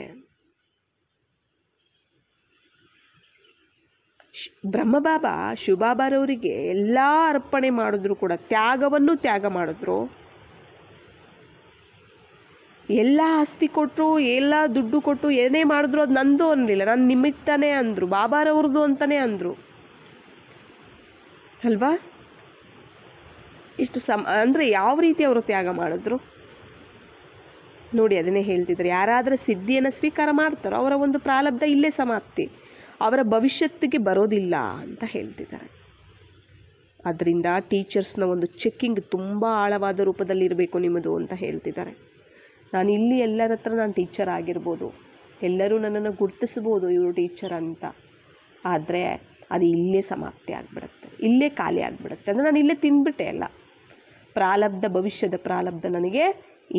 ಬ್ರಹ್ಮಬಾಬಾ ಶಿವಬಾಬಾರವರಿಗೆ ಎಲ್ಲ ಅರ್ಪಣೆ ಮಾಡಿದ್ರು ಕೂಡ, ತ್ಯಾಗವನ್ನು ತ್ಯಾಗ ಮಾಡಿದ್ರು. ಎಲ್ಲ ಆಸ್ತಿ ಕೊಟ್ಟರು, ಎಲ್ಲ ದುಡ್ಡು ಕೊಟ್ಟು ಏನೇ ಮಾಡಿದ್ರು ಅದು ನಂದು ಅನ್ನಲಿಲ್ಲ, ನಾನು ನಿಮಿತ್ತನೇ ಅಂದರು, ಬಾಬಾರವ್ರದ್ದು ಅಂತಾನೆ ಅಂದರು ಅಲ್ವಾ. ಇಷ್ಟು ಅಂದರೆ ಯಾವ ರೀತಿ ಅವರು ತ್ಯಾಗ ಮಾಡಿದ್ರು ನೋಡಿ. ಅದನ್ನೇ ಹೇಳ್ತಿದ್ರು, ಯಾರಾದರೂ ಸಿದ್ಧಿಯನ್ನು ಸ್ವೀಕಾರ ಮಾಡ್ತಾರೋ ಅವರ ಒಂದು ಪ್ರಾರಬ್ಧ ಇಲ್ಲೇ ಸಮಾಪ್ತಿ, ಅವರ ಭವಿಷ್ಯತ್ತಿಗೆ ಬರೋದಿಲ್ಲ ಅಂತ ಹೇಳ್ತಿದ್ದಾರೆ. ಅದರಿಂದ ಟೀಚರ್ಸ್ನ ಒಂದು ಚೆಕ್ಕಿಂಗ್ ತುಂಬ ಆಳವಾದ ರೂಪದಲ್ಲಿ ಇರಬೇಕು ನಿಮ್ಮದು ಅಂತ ಹೇಳ್ತಿದ್ದಾರೆ. ನಾನು ಇಲ್ಲಿ ಎಲ್ಲರ ಹತ್ರ ನಾನು ಟೀಚರ್ ಆಗಿರ್ಬೋದು, ಎಲ್ಲರೂ ನನ್ನನ್ನು ಗುರ್ತಿಸ್ಬೋದು ಇವರು ಟೀಚರ್ ಅಂತ, ಆದರೆ ಅದು ಇಲ್ಲೇ ಸಮಾಪ್ತಿ ಆಗಿಬಿಡುತ್ತೆ, ಇಲ್ಲೇ ಖಾಲಿ ಆಗಿಬಿಡುತ್ತೆ. ಅಂದರೆ ನಾನು ಇಲ್ಲೇ ತಿಂದ್ಬಿಟ್ಟೆ ಎಲ್ಲ ಪ್ರಾರಬ್ಧ, ಭವಿಷ್ಯದ ಪ್ರಾರಬ್ಧ ನನಗೆ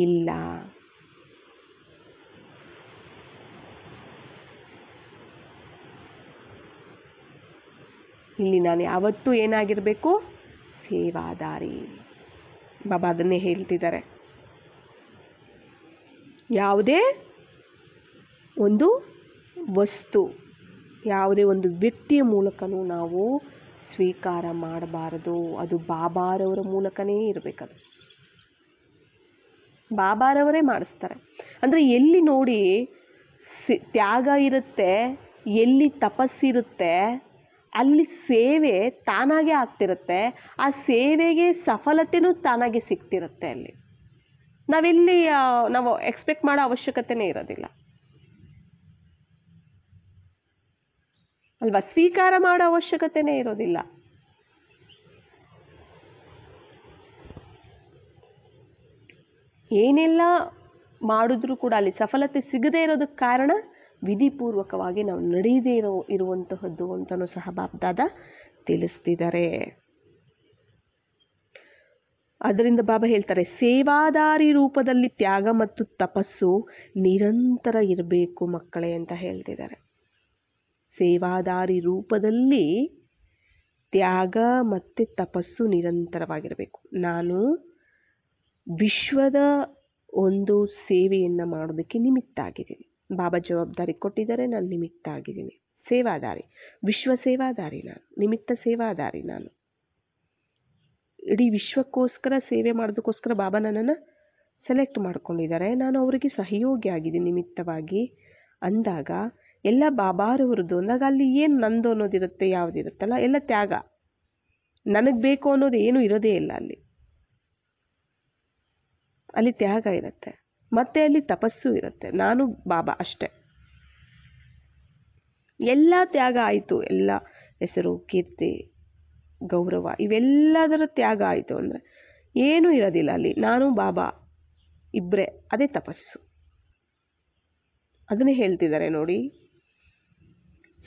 ಇಲ್ಲ. ಇಲ್ಲಿ ನಾನು ಯಾವತ್ತೂ ಏನಾಗಿರಬೇಕು, ಸೇವಾದಾರಿ. ಬಾಬಾ ಅದನ್ನೇ ಹೇಳ್ತಿದ್ದಾರೆ. ಯಾವುದೇ ಒಂದು ವಸ್ತು, ಯಾವುದೇ ಒಂದು ವ್ಯಕ್ತಿಯ ಮೂಲಕನೂ ನಾವು ಸ್ವೀಕಾರ ಮಾಡಬಾರದು. ಅದು ಬಾಬಾರವರ ಮೂಲಕನೇ ಇರಬೇಕದು. ಬಾಬಾರವರೇ ಮಾಡಿಸ್ತಾರೆ. ಅಂದರೆ ಎಲ್ಲಿ ನೋಡಿ ತ್ಯಾಗ ಇರುತ್ತೆ, ಎಲ್ಲಿ ತಪಸ್ಸಿರುತ್ತೆ, ಅಲ್ಲಿ ಸೇವೆ ತಾನಾಗೆ ಆಗ್ತಿರುತ್ತೆ. ಆ ಸೇವೆಗೆ ಸಫಲತೆನೂ ತಾನಾಗೆ ಸಿಗ್ತಿರುತ್ತೆ. ಅಲ್ಲಿ ನಾವೆಲ್ಲಿ ನಾವು ಎಕ್ಸ್ಪೆಕ್ಟ್ ಮಾಡೋ ಅವಶ್ಯಕತೆನೇ ಇರೋದಿಲ್ಲ ಅಲ್ವಾ. ಸ್ವೀಕಾರ ಮಾಡೋ ಅವಶ್ಯಕತೆನೇ ಇರೋದಿಲ್ಲ. ಏನೆಲ್ಲ ಮಾಡಿದ್ರೂ ಕೂಡ ಅಲ್ಲಿ ಸಫಲತೆ ಸಿಗದೇ ಇರೋದಕ್ಕೆ ಕಾರಣ ವಿಧಿಪೂರ್ವಕವಾಗಿ ನಾವು ನಡೆಯದೇ ಇರುವಂತಹದ್ದು ಅಂತಲೂ ಸಹ ಬಾಬ್ದಾದ ತಿಳಿಸ್ತಿದ್ದಾರೆ. ಅದರಿಂದ ಬಾಬಾ ಹೇಳ್ತಾರೆ, ಸೇವಾದಾರಿ ರೂಪದಲ್ಲಿ ತ್ಯಾಗ ಮತ್ತು ತಪಸ್ಸು ನಿರಂತರ ಇರಬೇಕು ಮಕ್ಕಳೇ ಅಂತ ಹೇಳ್ತಿದ್ದಾರೆ. ಸೇವಾದಾರಿ ರೂಪದಲ್ಲಿ ತ್ಯಾಗ ಮತ್ತು ತಪಸ್ಸು ನಿರಂತರವಾಗಿರಬೇಕು. ನಾನು ವಿಶ್ವದ ಒಂದು ಸೇವೆಯನ್ನು ಮಾಡೋದಕ್ಕೆ ನಿಮಿತ್ತ ಆಗಿದ್ದೀನಿ. ಬಾಬಾ ಜವಾಬ್ದಾರಿ ಕೊಟ್ಟಿದ್ದಾರೆ, ನಾನು ನಿಮಿತ್ತ ಆಗಿದ್ದೀನಿ. ಸೇವಾದಾರಿ, ವಿಶ್ವ ಸೇವಾದಾರಿ ನಾನು, ನಿಮಿತ್ತ ಸೇವಾದಾರಿ ನಾನು. ಇಡೀ ವಿಶ್ವಕ್ಕೋಸ್ಕರ ಸೇವೆ ಮಾಡೋದಕ್ಕೋಸ್ಕರ ಬಾಬಾ ನನ್ನನ್ನು ಸೆಲೆಕ್ಟ್ ಮಾಡ್ಕೊಂಡಿದ್ದಾರೆ. ನಾನು ಅವರಿಗೆ ಸಹಯೋಗಿ ಆಗಿದ್ದೀನಿ ನಿಮಿತ್ತವಾಗಿ ಅಂದಾಗ ಎಲ್ಲ ಬಾಬಾರವ್ರದ್ದು ಅಂದಾಗ ಅಲ್ಲಿ ಏನು ನಂದು ಅನ್ನೋದಿರುತ್ತೆ, ಯಾವುದಿರುತ್ತಲ್ಲ ಎಲ್ಲ ತ್ಯಾಗ. ನನಗೆ ಬೇಕು ಅನ್ನೋದು ಏನೂ ಇರೋದೇ ಇಲ್ಲ ಅಲ್ಲಿ ತ್ಯಾಗ ಇರುತ್ತೆ. ಮತ್ತೆ ಅಲ್ಲಿ ತಪಸ್ಸು ಇರುತ್ತೆ. ನಾನು ಬಾಬಾ ಅಷ್ಟೆ. ಎಲ್ಲ ತ್ಯಾಗ ಆಯಿತು, ಎಲ್ಲ ಹೆಸರು, ಕೀರ್ತಿ, ಗೌರವ ಇವೆಲ್ಲದರ ತ್ಯಾಗ ಆಯಿತು ಅಂದರೆ ಏನೂ ಇರೋದಿಲ್ಲ ಅಲ್ಲಿ. ನಾನು ಬಾಬಾ ಇಬ್ಬರೇ, ಅದೇ ತಪಸ್ಸು. ಅದನ್ನೇ ಹೇಳ್ತಿದ್ದಾರೆ ನೋಡಿ,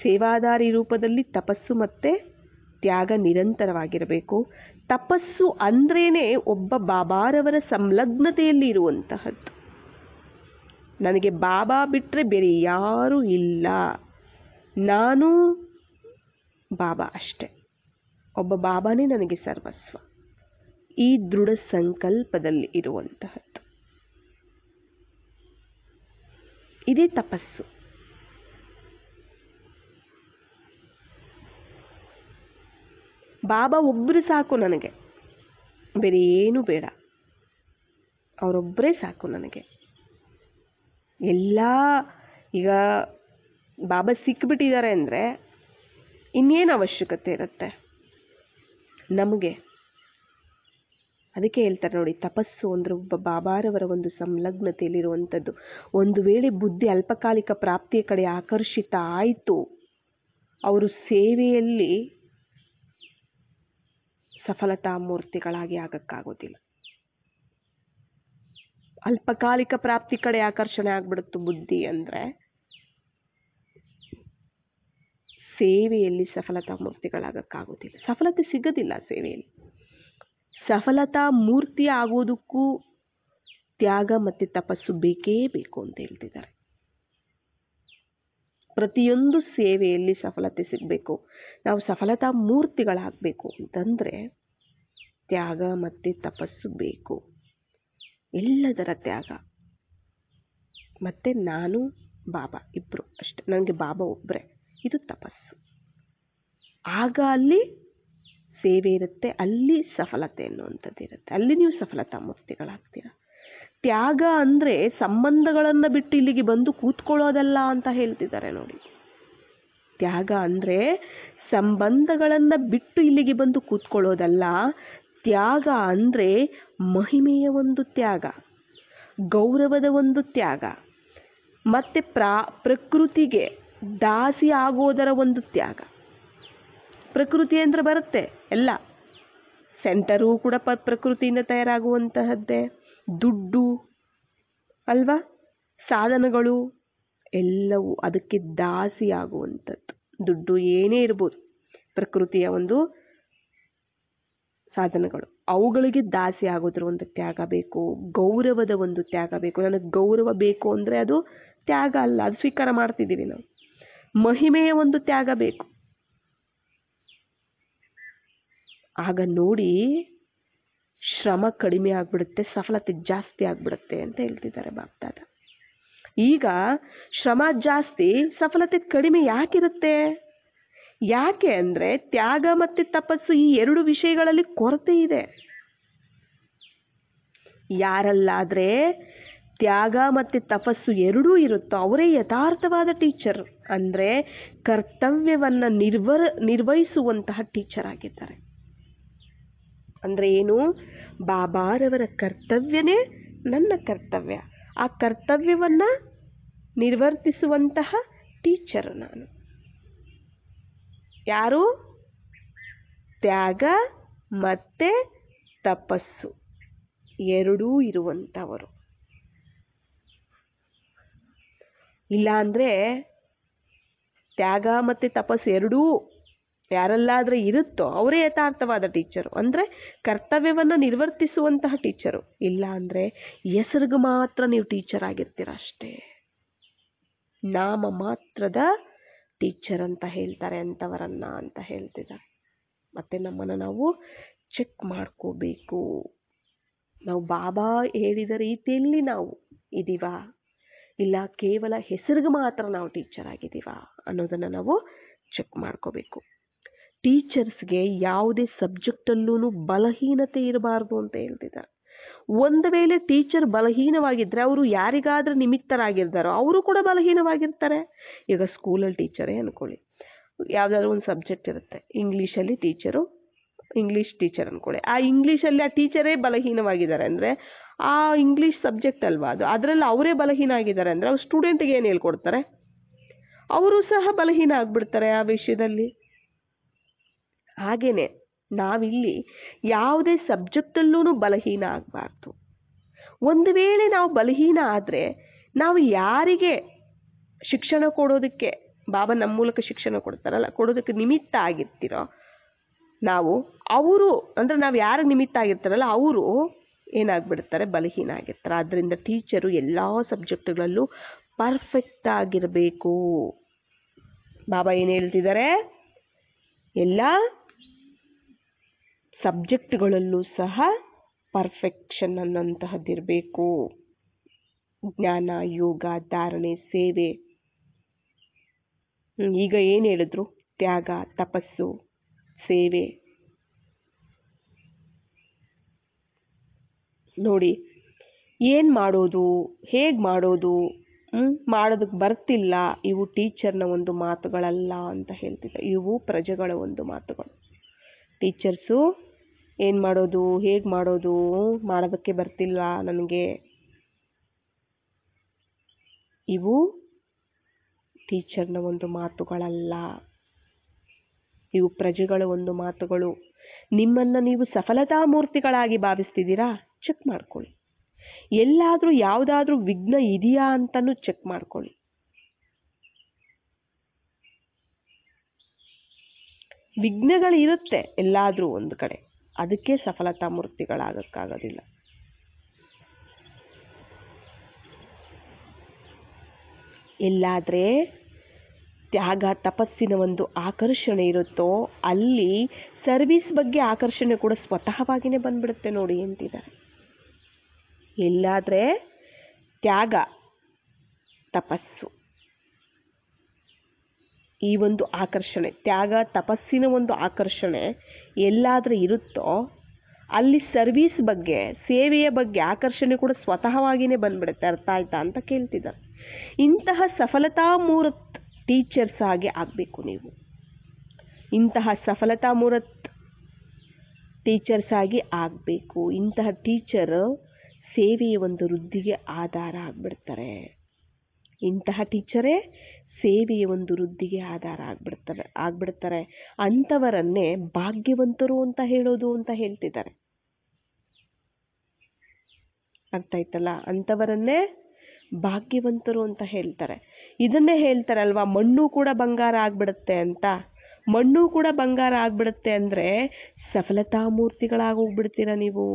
ಸೇವಾದಾರಿ ರೂಪದಲ್ಲಿ ತಪಸ್ಸು ಮತ್ತು ತ್ಯಾಗ ನಿರಂತರವಾಗಿರಬೇಕು. ತಪಸ್ಸು ಅಂದ್ರೇನೆ ಒಬ್ಬ ಬಾಬಾರವರ ಸಂಲಗ್ನತೆಯಲ್ಲಿ ಇರುವಂತಹದ್ದು. ನನಗೆ ಬಾಬಾ ಬಿಟ್ಟರೆ ಬೇರೆ ಯಾರೂ ಇಲ್ಲ, ನಾನು ಬಾಬಾ ಅಷ್ಟೆ, ಒಬ್ಬ ಬಾಬಾನೇ ನನಗೆ ಸರ್ವಸ್ವ. ಈ ದೃಢ ಸಂಕಲ್ಪದಲ್ಲಿ ಇರುವಂತಹದ್ದು. ಇದೇ ತಪಸ್ಸು. ಬಾಬಾ ಒಬ್ಬರು ಸಾಕು ನನಗೆ, ಬೇರೆ ಏನು ಬೇಡ, ಅವರೊಬ್ಬರೇ ಸಾಕು ನನಗೆ. ಎಲ್ಲ ಈಗ ಬಾಬಾ ಸಿಕ್ಬಿಟ್ಟಿದ್ದಾರೆ ಅಂದರೆ ಇನ್ನೇನು ಅವಶ್ಯಕತೆ ಇರುತ್ತೆ ನಮಗೆ? ಅದಕ್ಕೆ ಹೇಳ್ತಾರೆ ನೋಡಿ, ತಪಸ್ಸು ಅಂದರೆ ಒಬ್ಬ ಬಾಬಾರವರ ಒಂದು ಸಂಲಗ್ನತೆಯಲ್ಲಿರುವಂಥದ್ದು. ಒಂದು ವೇಳೆ ಬುದ್ಧಿ ಅಲ್ಪಕಾಲಿಕ ಪ್ರಾಪ್ತಿಯ ಕಡೆ ಆಕರ್ಷಿತ ಆಯಿತು, ಅವರು ಸೇವೆಯಲ್ಲಿ ಸಫಲತಾ ಮೂರ್ತಿಗಳಾಗಿ ಆಗಕ್ಕಾಗೋದಿಲ್ಲ. ಅಲ್ಪಕಾಲಿಕ ಪ್ರಾಪ್ತಿ ಕಡೆ ಆಕರ್ಷಣೆ ಆಗ್ಬಿಡುತ್ತು ಬುದ್ಧಿ ಅಂದರೆ ಸೇವೆಯಲ್ಲಿ ಸಫಲತಾ ಮೂರ್ತಿಗಳಾಗಕ್ಕಾಗೋದಿಲ್ಲ. ಸಫಲತೆ ಸಿಗೋದಿಲ್ಲ ಸೇವೆಯಲ್ಲಿ. ಸಫಲತಾ ಮೂರ್ತಿ ಆಗೋದಕ್ಕೂ ತ್ಯಾಗ ಮತ್ತು ತಪಸ್ಸು ಬೇಕೇ ಬೇಕು ಅಂತ ಹೇಳ್ತಿದ್ದಾರೆ. ಪ್ರತಿಯೊಂದು ಸೇವೆಯಲ್ಲಿ ಸಫಲತೆ ಸಿಗಬೇಕು, ನಾವು ಸಫಲತಾ ಮೂರ್ತಿಗಳಾಗಬೇಕು ಅಂತಂದರೆ ತ್ಯಾಗ ಮತ್ತು ತಪಸ್ಸು ಬೇಕು. ಎಲ್ಲದರ ತ್ಯಾಗ. ಮತ್ತು ನಾನು ಬಾಬಾ ಇಬ್ಬರು ಅಷ್ಟೆ, ನನಗೆ ಬಾಬಾ ಒಬ್ಬರೇ, ಇದು ತಪಸ್ಸು. ಆಗ ಅಲ್ಲಿ ಸೇವೆ ಇರುತ್ತೆ, ಅಲ್ಲಿ ಸಫಲತೆ ಅನ್ನುವಂಥದ್ದು ಇರುತ್ತೆ, ಅಲ್ಲಿ ನೀವು ಸಫಲತಾ ಮೂರ್ತಿಗಳಾಗ್ತೀರ. ತ್ಯಾಗ ಅಂದರೆ ಸಂಬಂಧಗಳನ್ನು ಬಿಟ್ಟು ಇಲ್ಲಿಗೆ ಬಂದು ಕೂತ್ಕೊಳ್ಳೋದಲ್ಲ ಅಂತ ಹೇಳ್ತಿದ್ದಾರೆ ನೋಡಿ. ತ್ಯಾಗ ಅಂದರೆ ಸಂಬಂಧಗಳನ್ನು ಬಿಟ್ಟು ಇಲ್ಲಿಗೆ ಬಂದು ಕೂತ್ಕೊಳ್ಳೋದಲ್ಲ. ತ್ಯಾಗ ಅಂದರೆ ಮಹಿಮೆಯ ಒಂದು ತ್ಯಾಗ, ಗೌರವದ ಒಂದು ತ್ಯಾಗ, ಮತ್ತು ಪ್ರಕೃತಿಗೆ ದಾಸಿ ಆಗೋದರ ಒಂದು ತ್ಯಾಗ. ಪ್ರಕೃತಿ ಅಂದರೆ ಬರುತ್ತೆ ಎಲ್ಲ, ಸೆಂಟರೂ ಕೂಡ ಪ್ರಕೃತಿಯಿಂದ ತಯಾರಾಗುವಂತಹದ್ದೇ. ದುಡ್ಡು ಅಲ್ವಾ, ಸಾಧನಗಳು ಎಲ್ಲವೂ ಅದಕ್ಕೆ ದಾಸಿ ಆಗುವಂಥದ್ದು. ದುಡ್ಡು ಏನೇ ಇರ್ಬೋದು, ಪ್ರಕೃತಿಯ ಒಂದು ಸಾಧನಗಳು, ಅವುಗಳಿಗೆ ದಾಸಿ ಆಗೋದ್ರ ಒಂದು ತ್ಯಾಗ ಬೇಕು. ಗೌರವದ ಒಂದು ತ್ಯಾಗ ಬೇಕು. ನನಗೆ ಗೌರವ ಬೇಕು ಅಂದರೆ ಅದು ತ್ಯಾಗ ಅಲ್ಲ, ಅದು ಸ್ವೀಕಾರ ಮಾಡ್ತಿದ್ದೀವಿ ನಾವು. ಮಹಿಮೆಯ ಒಂದು ತ್ಯಾಗ ಬೇಕು. ಆಗ ನೋಡಿ ಶ್ರಮ ಕಡಿಮೆ ಆಗ್ಬಿಡುತ್ತೆ, ಸಫಲತೆ ಜಾಸ್ತಿ ಆಗ್ಬಿಡುತ್ತೆ ಅಂತ ಹೇಳ್ತಿದ್ದಾರೆ ಬಾಪ್ದಾದ. ಈಗ ಶ್ರಮ ಜಾಸ್ತಿ, ಸಫಲತೆ ಕಡಿಮೆ ಯಾಕಿರುತ್ತೆ? ಯಾಕೆ ಅಂದರೆ ತ್ಯಾಗ ಮತ್ತು ತಪಸ್ಸು ಈ ಎರಡು ವಿಷಯಗಳಲ್ಲಿ ಕೊರತೆ ಇದೆ. ಯಾರಲ್ಲಾದರೆ ತ್ಯಾಗ ಮತ್ತು ತಪಸ್ಸು ಎರಡೂ ಇರುತ್ತೋ ಅವರೇ ಯಥಾರ್ಥವಾದ ಟೀಚರ್, ಅಂದರೆ ಕರ್ತವ್ಯವನ್ನು ನಿರ್ವಹಿಸುವಂತಹ ಟೀಚರ್ ಆಗಿದ್ದಾರೆ. ಅಂದರೆ ಏನು? ಬಾಬಾರವರ ಕರ್ತವ್ಯನೇ ನನ್ನ ಕರ್ತವ್ಯ. ಆ ಕರ್ತವ್ಯವನ್ನು ನಿರ್ವರ್ತಿಸುವಂತಹ ಟೀಚರ್ ನಾನು. ಯಾರು? ತ್ಯಾಗ ಮತ್ತು ತಪಸ್ಸು ಎರಡೂ ಇರುವಂಥವರು. ಇಲ್ಲಾಂದರೆ ತ್ಯಾಗ ಮತ್ತು ತಪಸ್ಸು ಎರಡೂ ಯಾರಲ್ಲಾದರೆ ಇರುತ್ತೋ ಅವರೇ ಯಥಾರ್ಥವಾದ ಟೀಚರು, ಅಂದರೆ ಕರ್ತವ್ಯವನ್ನು ನಿರ್ವರ್ತಿಸುವಂತಹ ಟೀಚರು. ಇಲ್ಲ ಅಂದರೆ ಹೆಸರಿಗೆ ಮಾತ್ರ ನೀವು ಟೀಚರ್ ಆಗಿರ್ತೀರ ಅಷ್ಟೇ, ನಾಮ ಮಾತ್ರದ ಟೀಚರ್ ಅಂತ ಹೇಳ್ತಾರೆ ಅಂಥವರನ್ನ ಅಂತ ಹೇಳ್ತಿದ್ದಾರೆ. ಮತ್ತು ನಮ್ಮನ್ನು ನಾವು ಚೆಕ್ ಮಾಡ್ಕೋಬೇಕು. ನಾವು ಬಾಬಾ ಹೇಳಿದ ರೀತಿಯಲ್ಲಿ ನಾವು ಇದ್ದೀವಾ, ಇಲ್ಲ ಕೇವಲ ಹೆಸರಿಗೆ ಮಾತ್ರ ನಾವು ಟೀಚರ್ ಆಗಿದ್ದೀವಾ ಅನ್ನೋದನ್ನು ನಾವು ಚೆಕ್ ಮಾಡ್ಕೋಬೇಕು. ಟೀಚರ್ಸ್ಗೆ ಯಾವುದೇ ಸಬ್ಜೆಕ್ಟಲ್ಲೂ ಬಲಹೀನತೆ ಇರಬಾರ್ದು ಅಂತ ಹೇಳ್ತಿದ್ದಾರೆ. ಒಂದು ವೇಳೆ ಟೀಚರ್ ಬಲಹೀನವಾಗಿದ್ದರೆ ಅವರು ಯಾರಿಗಾದ್ರೂ ನಿಮಿತ್ತರಾಗಿರ್ತಾರೋ ಅವರು ಕೂಡ ಬಲಹೀನವಾಗಿರ್ತಾರೆ. ಈಗ ಸ್ಕೂಲಲ್ಲಿ ಟೀಚರೇ ಅಂದ್ಕೊಳ್ಳಿ, ಯಾವುದಾದ್ರೂ ಒಂದು ಸಬ್ಜೆಕ್ಟ್ ಇರುತ್ತೆ, ಇಂಗ್ಲೀಷಲ್ಲಿ ಟೀಚರು, ಇಂಗ್ಲೀಷ್ ಟೀಚರ್ ಅಂದ್ಕೊಳ್ಳಿ. ಆ ಇಂಗ್ಲೀಷಲ್ಲಿ ಆ ಟೀಚರೇ ಬಲಹೀನವಾಗಿದ್ದಾರೆ ಅಂದರೆ ಆ ಇಂಗ್ಲೀಷ್ ಸಬ್ಜೆಕ್ಟ್ ಅಲ್ವಾ ಅದು, ಅದರಲ್ಲಿ ಅವರೇ ಬಲಹೀನ ಆಗಿದ್ದಾರೆ ಅಂದರೆ ಅವ್ರು ಸ್ಟೂಡೆಂಟ್ಗೆ ಏನು ಹೇಳ್ಕೊಡ್ತಾರೆ? ಅವರು ಸಹ ಬಲಹೀನ ಆಗಿಬಿಡ್ತಾರೆ ಆ ವಿಷಯದಲ್ಲಿ. ಹಾಗೇನೆ ನಾವಿಲ್ಲಿ ಯಾವುದೇ ಸಬ್ಜೆಕ್ಟಲ್ಲೂ ಬಲಹೀನ ಆಗಬಾರ್ದು. ಒಂದು ವೇಳೆ ನಾವು ಬಲಹೀನ ಆದರೆ ನಾವು ಯಾರಿಗೆ ಶಿಕ್ಷಣ ಕೊಡೋದಕ್ಕೆ, ಬಾಬಾ ನಮ್ಮ ಮೂಲಕ ಶಿಕ್ಷಣ ಕೊಡ್ತಾರಲ್ಲ, ಕೊಡೋದಕ್ಕೆ ನಿಮಿತ್ತ ಆಗಿರ್ತೀರೋ ನಾವು, ಅವರು ಅಂದರೆ ನಾವು ಯಾರು ನಿಮಿತ್ತ ಆಗಿರ್ತಾರಲ್ಲ ಅವರು ಏನಾಗ್ಬಿಡ್ತಾರೆ? ಬಲಹೀನ ಆಗಿರ್ತಾರೆ. ಆದ್ದರಿಂದ ಟೀಚರು ಎಲ್ಲ ಸಬ್ಜೆಕ್ಟ್ಗಳಲ್ಲೂ ಪರ್ಫೆಕ್ಟ್ ಆಗಿರಬೇಕು. ಬಾಬಾ ಏನು ಹೇಳ್ತಿದ್ದಾರೆ? ಎಲ್ಲ ಸಬ್ಜೆಕ್ಟ್ಗಳಲ್ಲೂ ಸಹ ಪರ್ಫೆಕ್ಷನ್ ಅನ್ನೋಂತಹದ್ದಿರಬೇಕು. ಜ್ಞಾನ, ಯೋಗ, ಧಾರಣೆ, ಸೇವೆ. ಈಗ ಏನು ಹೇಳಿದ್ರು? ತ್ಯಾಗ, ತಪಸ್ಸು, ಸೇವೆ. ನೋಡಿ, ಏನು ಮಾಡೋದು, ಹೇಗೆ ಮಾಡೋದು, ಮಾಡೋದಕ್ಕೆ ಬರ್ತಿಲ್ಲ, ಇವು ಟೀಚರ್ನ ಒಂದು ಮಾತುಗಳಲ್ಲ ಅಂತ ಹೇಳ್ತಿದ್ದೆ. ಇವು ಪ್ರಜೆಗಳ ಒಂದು ಮಾತುಗಳು. ಟೀಚರ್ಸು ಏನು ಮಾಡೋದು, ಹೇಗೆ ಮಾಡೋದು, ಮಾಡೋದಕ್ಕೆ ಬರ್ತಿಲ್ಲ ನನಗೆ, ಇವು ಟೀಚರ್ನ ಒಂದು ಮಾತುಗಳಲ್ಲ, ಇವು ಪ್ರಜೆಗಳ ಒಂದು ಮಾತುಗಳು. ನಿಮ್ಮನ್ನು ನೀವು ಸಫಲತಾ ಮೂರ್ತಿಗಳಾಗಿ ಭಾವಿಸ್ತಿದ್ದೀರಾ? ಚೆಕ್ ಮಾಡ್ಕೊಳ್ಳಿ. ಎಲ್ಲಾದರೂ ಯಾವುದಾದ್ರೂ ವಿಘ್ನ ಇದೆಯಾ ಅಂತಲೂ ಚೆಕ್ ಮಾಡ್ಕೊಳ್ಳಿ. ವಿಘ್ನಗಳು ಇರುತ್ತೆ ಎಲ್ಲಾದರೂ ಒಂದು ಕಡೆ, ಅದಕ್ಕೆ ಸಫಲತಾ ಮೂರ್ತಿಗಳಾಗಕ್ಕಾಗೋದಿಲ್ಲ. ಎಲ್ಲಾದ್ರೆ ತ್ಯಾಗ, ತಪಸ್ಸಿನ ಒಂದು ಆಕರ್ಷಣೆ ಇರುತ್ತೋ ಅಲ್ಲಿ ಸರ್ವಿಸ್ ಬಗ್ಗೆ ಆಕರ್ಷಣೆ ಕೂಡ ಸ್ವತಃವಾಗಿಯೇ ಬಂದ್ಬಿಡುತ್ತೆ ನೋಡಿ ಅಂತಿದ್ದಾರೆ. ಎಲ್ಲಾದ್ರೆ ತ್ಯಾಗ, ತಪಸ್ಸು, ಈ ಒಂದು ಆಕರ್ಷಣೆ, ತ್ಯಾಗ ತಪಸ್ಸಿನ ಒಂದು ಆಕರ್ಷಣೆ ಎಲ್ಲಾದ್ರೆ ಇರುತ್ತೋ ಅಲ್ಲಿ ಸರ್ವಿಸ್ ಬಗ್ಗೆ, ಸೇವೆಯ ಬಗ್ಗೆ ಆಕರ್ಷಣೆ ಕೂಡ ಸ್ವತಃವಾಗಿಯೇ ಬಂದ್ಬಿಡುತ್ತೆ. ಅರ್ಥ ಆಯ್ತಾ ಅಂತ ಕೇಳ್ತಿದ್ದಾರೆ. ಇಂತಹ ಸಫಲತಾ ಮೂರ್ತ್ ಟೀಚರ್ಸ್ ಆಗಿ ಆಗಬೇಕು ನೀವು. ಇಂತಹ ಸಫಲತಾ ಮೂರ್ತ್ ಟೀಚರ್ಸ್ ಆಗಿ ಆಗಬೇಕು. ಇಂತಹ ಟೀಚರ್ ಸೇವೆಯ ಒಂದು ವೃದ್ಧಿಗೆ ಆಧಾರ ಆಗ್ಬಿಡ್ತಾರೆ. ಇಂತಹ ಟೀಚರೇ ಸೇವೆಯ ಒಂದು ವೃದ್ಧಿಗೆ ಆಧಾರ ಆಗ್ಬಿಡ್ತಾರೆ. ಅಂಥವರನ್ನೇ ಭಾಗ್ಯವಂತರು ಅಂತ ಹೇಳೋದು ಅಂತ ಹೇಳ್ತಿದ್ದಾರೆ. ಅರ್ಥ ಆಯ್ತಲ್ಲ? ಅಂಥವರನ್ನೇ ಭಾಗ್ಯವಂತರು ಅಂತ ಹೇಳ್ತಾರೆ. ಇದನ್ನೇ ಹೇಳ್ತಾರಲ್ವಾ, ಮಣ್ಣು ಕೂಡ ಬಂಗಾರ ಆಗ್ಬಿಡುತ್ತೆ ಅಂತ. ಮಣ್ಣು ಕೂಡ ಬಂಗಾರ ಆಗ್ಬಿಡುತ್ತೆ ಅಂದರೆ ಸಫಲತಾ ಮೂರ್ತಿಗಳಾಗೋಗ್ಬಿಡ್ತೀರ ನೀವು.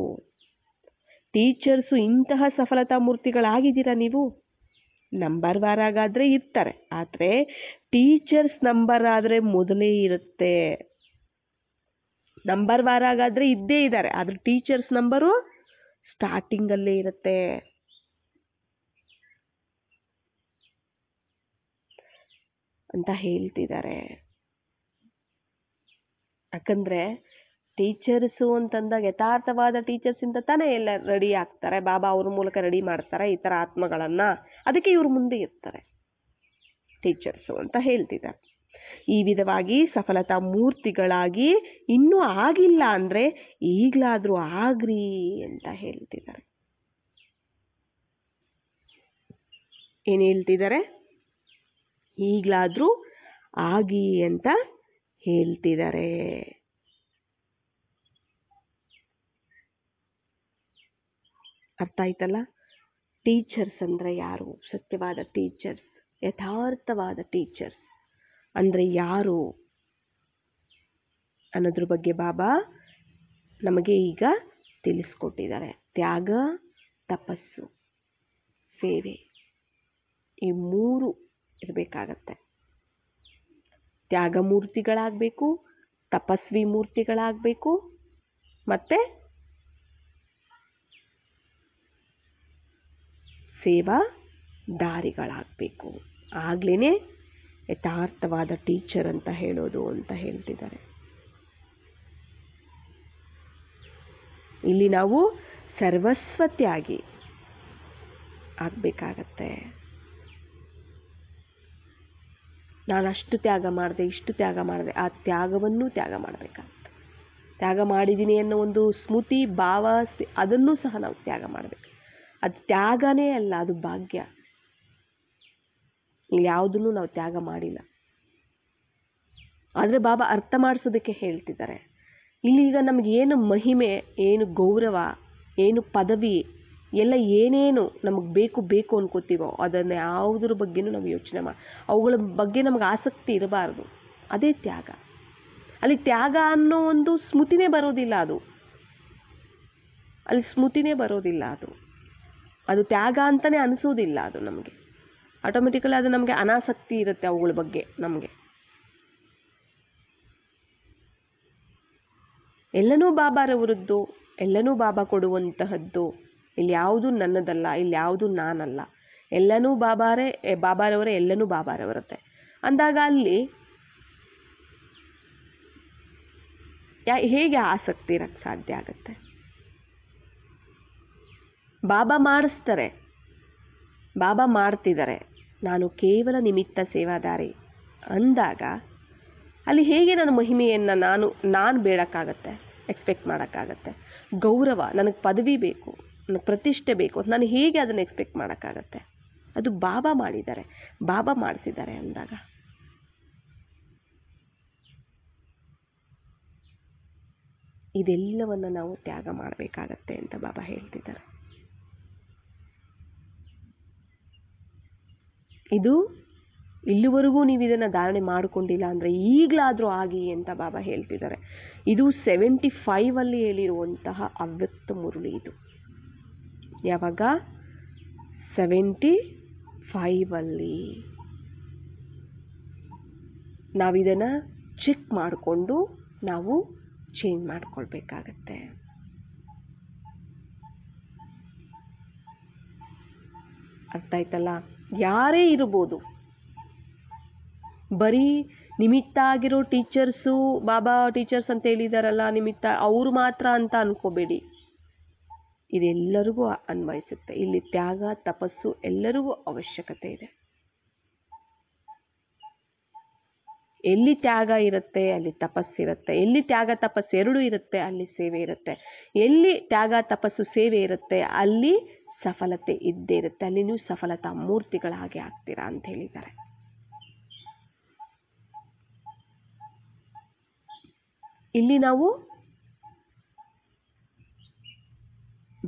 ಟೀಚರ್ಸು ಇಂತಹ ಸಫಲತಾ ಮೂರ್ತಿಗಳಾಗಿದ್ದೀರಾ ನೀವು? ನಂಬರ್ ವಾರಾಗಾದರೆ ಇರ್ತಾರೆ, ಆದರೆ ಟೀಚರ್ಸ್ ನಂಬರ್ ಆದರೆ ಮೊದಲೇ ಇರುತ್ತೆ. ನಂಬರ್ ವಾರಾಗಾದರೆ ಇದ್ದೇ ಇದ್ದಾರೆ, ಆದರೆ ಟೀಚರ್ಸ್ ನಂಬರು ಸ್ಟಾರ್ಟಿಂಗಲ್ಲೇ ಇರುತ್ತೆ. ಅಂತ ಹೇಳ್ತಿದ್ದಾರೆ. ಯಾಕಂದ್ರೆ ಟೀಚರ್ಸು ಅಂತಂದಾಗ ಯಥಾರ್ಥವಾದ ಟೀಚರ್ಸಿಂದ ತಾನೇ ಎಲ್ಲ ರೆಡಿ ಆಗ್ತಾರೆ. ಬಾಬಾ ಅವ್ರ ಮೂಲಕ ರೆಡಿ ಮಾಡ್ತಾರೆ ಈ ಥರ ಆತ್ಮಗಳನ್ನ. ಅದಕ್ಕೆ ಇವ್ರ ಮುಂದೆ ಇರ್ತಾರೆ ಟೀಚರ್ಸು ಅಂತ ಹೇಳ್ತಿದ್ದಾರೆ. ಈ ವಿಧವಾಗಿ ಸಫಲತಾ ಮೂರ್ತಿಗಳಾಗಿ ಇನ್ನೂ ಆಗಿಲ್ಲ ಅಂದರೆ ಈಗಲಾದರೂ ಆಗ್ರಿ ಅಂತ ಹೇಳ್ತಿದ್ದಾರೆ. ಏನು ಹೇಳ್ತಿದ್ದಾರೆ? ಈಗಲಾದರೂ ಆಗಿ ಅಂತ ಹೇಳ್ತಿದ್ದಾರೆ. ಅರ್ಥ ಆಯ್ತಲ್ಲ? ಟೀಚರ್ಸ್ ಅಂದರೆ ಯಾರು? ಸತ್ಯವಾದ ಟೀಚರ್ಸ್, ಯಥಾರ್ಥವಾದ ಟೀಚರ್ಸ್ ಅಂದರೆ ಯಾರು ಅನ್ನೋದ್ರ ಬಗ್ಗೆ ಬಾಬಾ ನಮಗೆ ಈಗ ತಿಳಿಸ್ಕೊಟ್ಟಿದ್ದಾರೆ. ತ್ಯಾಗ, ತಪಸ್ಸು, ಸೇವೆ, ಈ ಮೂರು ಇರಬೇಕಾಗತ್ತೆ. ತ್ಯಾಗ ಮೂರ್ತಿಗಳಾಗಬೇಕು, ತಪಸ್ವಿ ಮೂರ್ತಿಗಳಾಗಬೇಕು, ಮತ್ತೆ ಸೇವಾ ದಾರಿಗಳಾಗಬೇಕು. ಆಗ್ಲೇ ಯಥಾರ್ಥವಾದ ಟೀಚರ್ ಅಂತ ಹೇಳೋದು ಅಂತ ಹೇಳ್ತಿದ್ದಾರೆ. ಇಲ್ಲಿ ನಾವು ಸರ್ವಸ್ವ ತ್ಯಾಗಿ ಆಗಬೇಕಾಗತ್ತೆ. ನಾನು ಅಷ್ಟು ತ್ಯಾಗ ಮಾಡಿದೆ, ಇಷ್ಟು ತ್ಯಾಗ ಮಾಡಿದೆ, ಆ ತ್ಯಾಗವನ್ನು ತ್ಯಾಗ ಮಾಡಬೇಕಾಗತ್ತೆ. ತ್ಯಾಗ ಮಾಡಿದ್ದೀನಿ ಅನ್ನೋ ಒಂದು ಸ್ಮೃತಿ, ಭಾವ, ಅದನ್ನೂ ಸಹ ನಾವು ತ್ಯಾಗ ಮಾಡಬೇಕು. ಅದು ತ್ಯಾಗನೇ ಅಲ್ಲ, ಅದು ಭಾಗ್ಯ. ಇಲ್ಲಿ ಯಾವುದನ್ನು ನಾವು ತ್ಯಾಗ ಮಾಡಿಲ್ಲ. ಆದರೆ ಬಾಬಾ ಅರ್ಥ ಮಾಡಿಸೋದಕ್ಕೆ ಹೇಳ್ತಿದ್ದಾರೆ. ಇಲ್ಲಿ ಈಗ ನಮ್ಗೆ ಏನು ಮಹಿಮೆ, ಏನು ಗೌರವ, ಏನು ಪದವಿ ಎಲ್ಲ ಏನೇನು ನಮಗೆ ಬೇಕು ಅನ್ಕೋತೀವೋ ಅದನ್ನು ಯಾವುದ್ರ ಬಗ್ಗೆನೂ ನಾವು ಯೋಚನೆ ಅವುಗಳ ಬಗ್ಗೆ ನಮಗೆ ಆಸಕ್ತಿ ಇರಬಾರ್ದು. ಅದೇ ತ್ಯಾಗ. ಅಲ್ಲಿ ತ್ಯಾಗ ಅನ್ನೋ ಒಂದು ಸ್ಮೃತಿನೇ ಬರೋದಿಲ್ಲ. ಅಲ್ಲಿ ಸ್ಮೃತಿನೇ ಬರೋದಿಲ್ಲ. ಅದು ತ್ಯಾಗ ಅಂತಲೇ ಅನಿಸೋದಿಲ್ಲ. ಅದು ನಮಗೆ ಆಟೋಮೆಟಿಕಲಿ ಅದು ನಮಗೆ ಅನಾಸಕ್ತಿ ಇರುತ್ತೆ ಅವುಗಳ ಬಗ್ಗೆ. ನಮಗೆ ಎಲ್ಲನೂ ಬಾಬಾರವರದ್ದು, ಎಲ್ಲನೂ ಬಾಬಾ ಕೊಡುವಂತಹದ್ದು. ಇಲ್ಲಿ ಯಾವುದು ನನ್ನದಲ್ಲ, ಇಲ್ಲಿ ಯಾವುದು ನಾನಲ್ಲ. ಎಲ್ಲನೂ ಬಾಬಾರವರೇ, ಎಲ್ಲನೂ ಬಾಬಾರವರತ್ತೆ ಅಂದಾಗ ಅಲ್ಲಿ ಹೇಗೆ ಆಸಕ್ತಿ ಇರಕ್ಕೆ ಸಾಧ್ಯ ಆಗುತ್ತೆ? ಬಾಬಾ ಮಾಡಿಸ್ತಾರೆ, ಬಾಬಾ ಮಾಡ್ತಿದ್ದಾರೆ, ನಾನು ಕೇವಲ ನಿಮಿತ್ತ ಸೇವಾದಾರಿ ಅಂದಾಗ ಅಲ್ಲಿ ಹೇಗೆ ನನ್ನ ಮಹಿಮೆಯನ್ನು ನಾನು ಬೇಡಕ್ಕಾಗತ್ತೆ, ಎಕ್ಸ್ಪೆಕ್ಟ್ ಮಾಡೋಕ್ಕಾಗತ್ತೆ? ಗೌರವ, ನನಗೆ ಪದವಿ ಬೇಕು, ನನಗೆ ಪ್ರತಿಷ್ಠೆ ಬೇಕು, ನಾನು ಹೇಗೆ ಅದನ್ನು ಎಕ್ಸ್ಪೆಕ್ಟ್ ಮಾಡೋಕ್ಕಾಗತ್ತೆ? ಅದು ಬಾಬಾ ಮಾಡಿದ್ದಾರೆ, ಬಾಬಾ ಮಾಡಿಸಿದ್ದಾರೆ ಅಂದಾಗ. ಇದೆಲ್ಲವನ್ನು ನಾವು ತ್ಯಾಗ ಮಾಡಬೇಕಾಗತ್ತೆ ಅಂತ ಬಾಬಾ ಹೇಳ್ತಿದ್ದಾರೆ. ಇದು ಇಲ್ಲಿವರೆಗೂ ನೀವು ಇದನ್ನು ಧಾರಣೆ ಮಾಡಿಕೊಂಡಿಲ್ಲ ಅಂದರೆ ಈಗಲಾದರೂ ಆಗಿ ಅಂತ ಬಾಬಾ ಹೇಳ್ತಿದ್ದಾರೆ. ಇದು 75 ಹೇಳಿರುವಂತಹ ಅವ್ಯಕ್ತ ಮುರುಳಿ. ಇದು ಯಾವಾಗ? 75 ನಾವಿದನ್ನು ಚೆಕ್ ಮಾಡಿಕೊಂಡು ನಾವು ಚೇಂಜ್ ಮಾಡ್ಕೊಳ್ಬೇಕಾಗತ್ತೆ. ಅರ್ಥ ಆಯ್ತಲ್ಲ? ಯಾರೇ ಇರ್ಬೋದು, ಬರೀ ನಿಮಿತ್ತ ಆಗಿರೋ ಟೀಚರ್ಸು, ಬಾಬಾ ಟೀಚರ್ಸ್ ಅಂತ ಹೇಳಿದಾರಲ್ಲ ನಿಮಿತ್ತ, ಅವರು ಮಾತ್ರ ಅಂತ ಅನ್ಕೋಬೇಡಿ. ಇದೆಲ್ಲರಿಗೂ ಅನ್ವಯಿಸುತ್ತೆ. ಇಲ್ಲಿ ತ್ಯಾಗ ತಪಸ್ಸು ಎಲ್ಲರಿಗೂ ಅವಶ್ಯಕತೆ ಇದೆ. ಎಲ್ಲಿ ತ್ಯಾಗ ಇರುತ್ತೆ ಅಲ್ಲಿ ತಪಸ್ಸಿರುತ್ತೆ, ಎಲ್ಲಿ ತ್ಯಾಗ ತಪಸ್ಸು ಎರಡೂ ಇರುತ್ತೆ ಅಲ್ಲಿ ಸೇವೆ ಇರುತ್ತೆ, ಎಲ್ಲಿ ತ್ಯಾಗ ತಪಸ್ಸು ಸೇವೆ ಇರುತ್ತೆ ಅಲ್ಲಿ ಸಫಲತೆ ಇದ್ದೇ ಇರುತ್ತೆ, ಅಲ್ಲಿ ನೀವು ಸಫಲತಾ ಮೂರ್ತಿಗಳಾಗಿ ಆಗ್ತೀರಾ ಅಂತ ಹೇಳಿದ್ದಾರೆ. ಇಲ್ಲಿ ನಾವು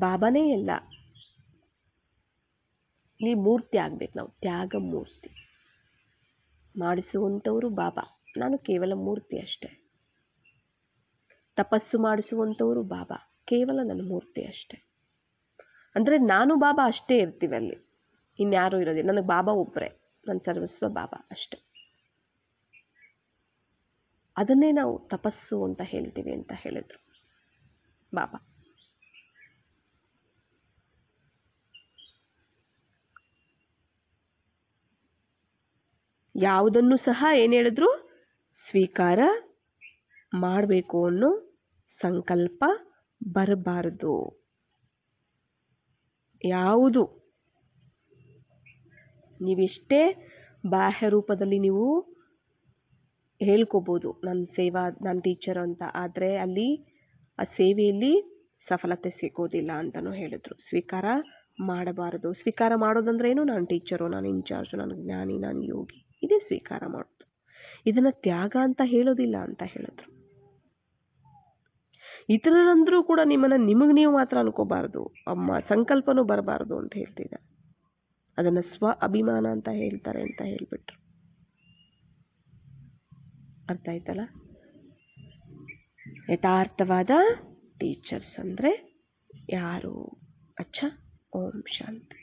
ಬಾಬಾನೇ ಎಲ್ಲ, ಇಲ್ಲಿ ಮೂರ್ತಿ ಆಗ್ಬೇಕು, ನಾವು ತ್ಯಾಗ ಮೂರ್ತಿ ಮಾಡಿಸುವಂಥವರು ಬಾಬಾ, ನಾನು ಕೇವಲ ಮೂರ್ತಿ ಅಷ್ಟೆ. ತಪಸ್ಸು ಮಾಡಿಸುವಂಥವರು ಬಾಬಾ, ಕೇವಲ ನನ್ನ ಮೂರ್ತಿ ಅಷ್ಟೆ. ಅಂದರೆ ನಾನು ಬಾಬಾ ಅಷ್ಟೇ ಇರ್ತೀವಿ ಅಲ್ಲಿ, ಇನ್ಯಾರೂ ಇರೋದಿಲ್ಲ. ನನಗೆ ಬಾಬಾ ಒಬ್ಬರೇ, ನನ್ನ ಸರ್ವಸ್ವ ಬಾಬಾ ಅಷ್ಟೆ. ಅದನ್ನೇ ನಾವು ತಪಸ್ಸು ಅಂತ ಹೇಳ್ತೀವಿ ಅಂತ ಹೇಳಿದ್ರು ಬಾಬಾ. ಯಾವುದನ್ನು ಸಹ ಏನು ಹೇಳಿದ್ರು? ಸ್ವೀಕಾರ ಮಾಡಬೇಕು ಅನ್ನೋ ಸಂಕಲ್ಪ ಬರಬಾರದು. ಯಾವುದು ನೀವೆಷ್ಟೇ ಬಾಹ್ಯ ರೂಪದಲ್ಲಿ ನೀವು ಹೇಳ್ಕೋಬೋದು ನಾನು ಟೀಚರ್ ಅಂತ, ಆದರೆ ಅಲ್ಲಿ ಆ ಸೇವೆಯಲ್ಲಿ ಸಫಲತೆ ಸಿಗೋದಿಲ್ಲ ಅಂತಲೂ ಹೇಳಿದ್ರು. ಸ್ವೀಕಾರ ಮಾಡಬಾರದು. ಸ್ವೀಕಾರ ಮಾಡೋದಂದ್ರೆ ಏನು? ನಾನು ಟೀಚರು, ನಾನು ಇನ್ಚಾರ್ಜು, ನಾನು ಜ್ಞಾನಿ, ನಾನು ಯೋಗಿ, ಇದೇ ಸ್ವೀಕಾರ ಮಾಡೋದು. ಇದನ್ನು ತ್ಯಾಗ ಅಂತ ಹೇಳೋದಿಲ್ಲ ಅಂತ ಹೇಳಿದ್ರು. ಇತರರಂದ್ರೂ ಕೂಡ ನಿಮಗೆ ನೀವು ಮಾತ್ರ ಅನ್ಕೋಬಾರ್ದು, ಸಂಕಲ್ಪನೂ ಬರಬಾರ್ದು ಅಂತ ಹೇಳ್ತಿದ್ದಾರೆ. ಅದನ್ನು ಸ್ವ ಅಭಿಮಾನ ಅಂತ ಹೇಳ್ತಾರೆ ಅಂತ ಹೇಳ್ಬಿಟ್ರು. ಅರ್ಥ ಆಯ್ತಲ್ಲ? ಯಥಾರ್ಥವಾದ ಟೀಚರ್ಸ್ ಅಂದರೆ ಯಾರು? ಅಚ್ಚಾ, ಓಂ ಶಾಂತಿ.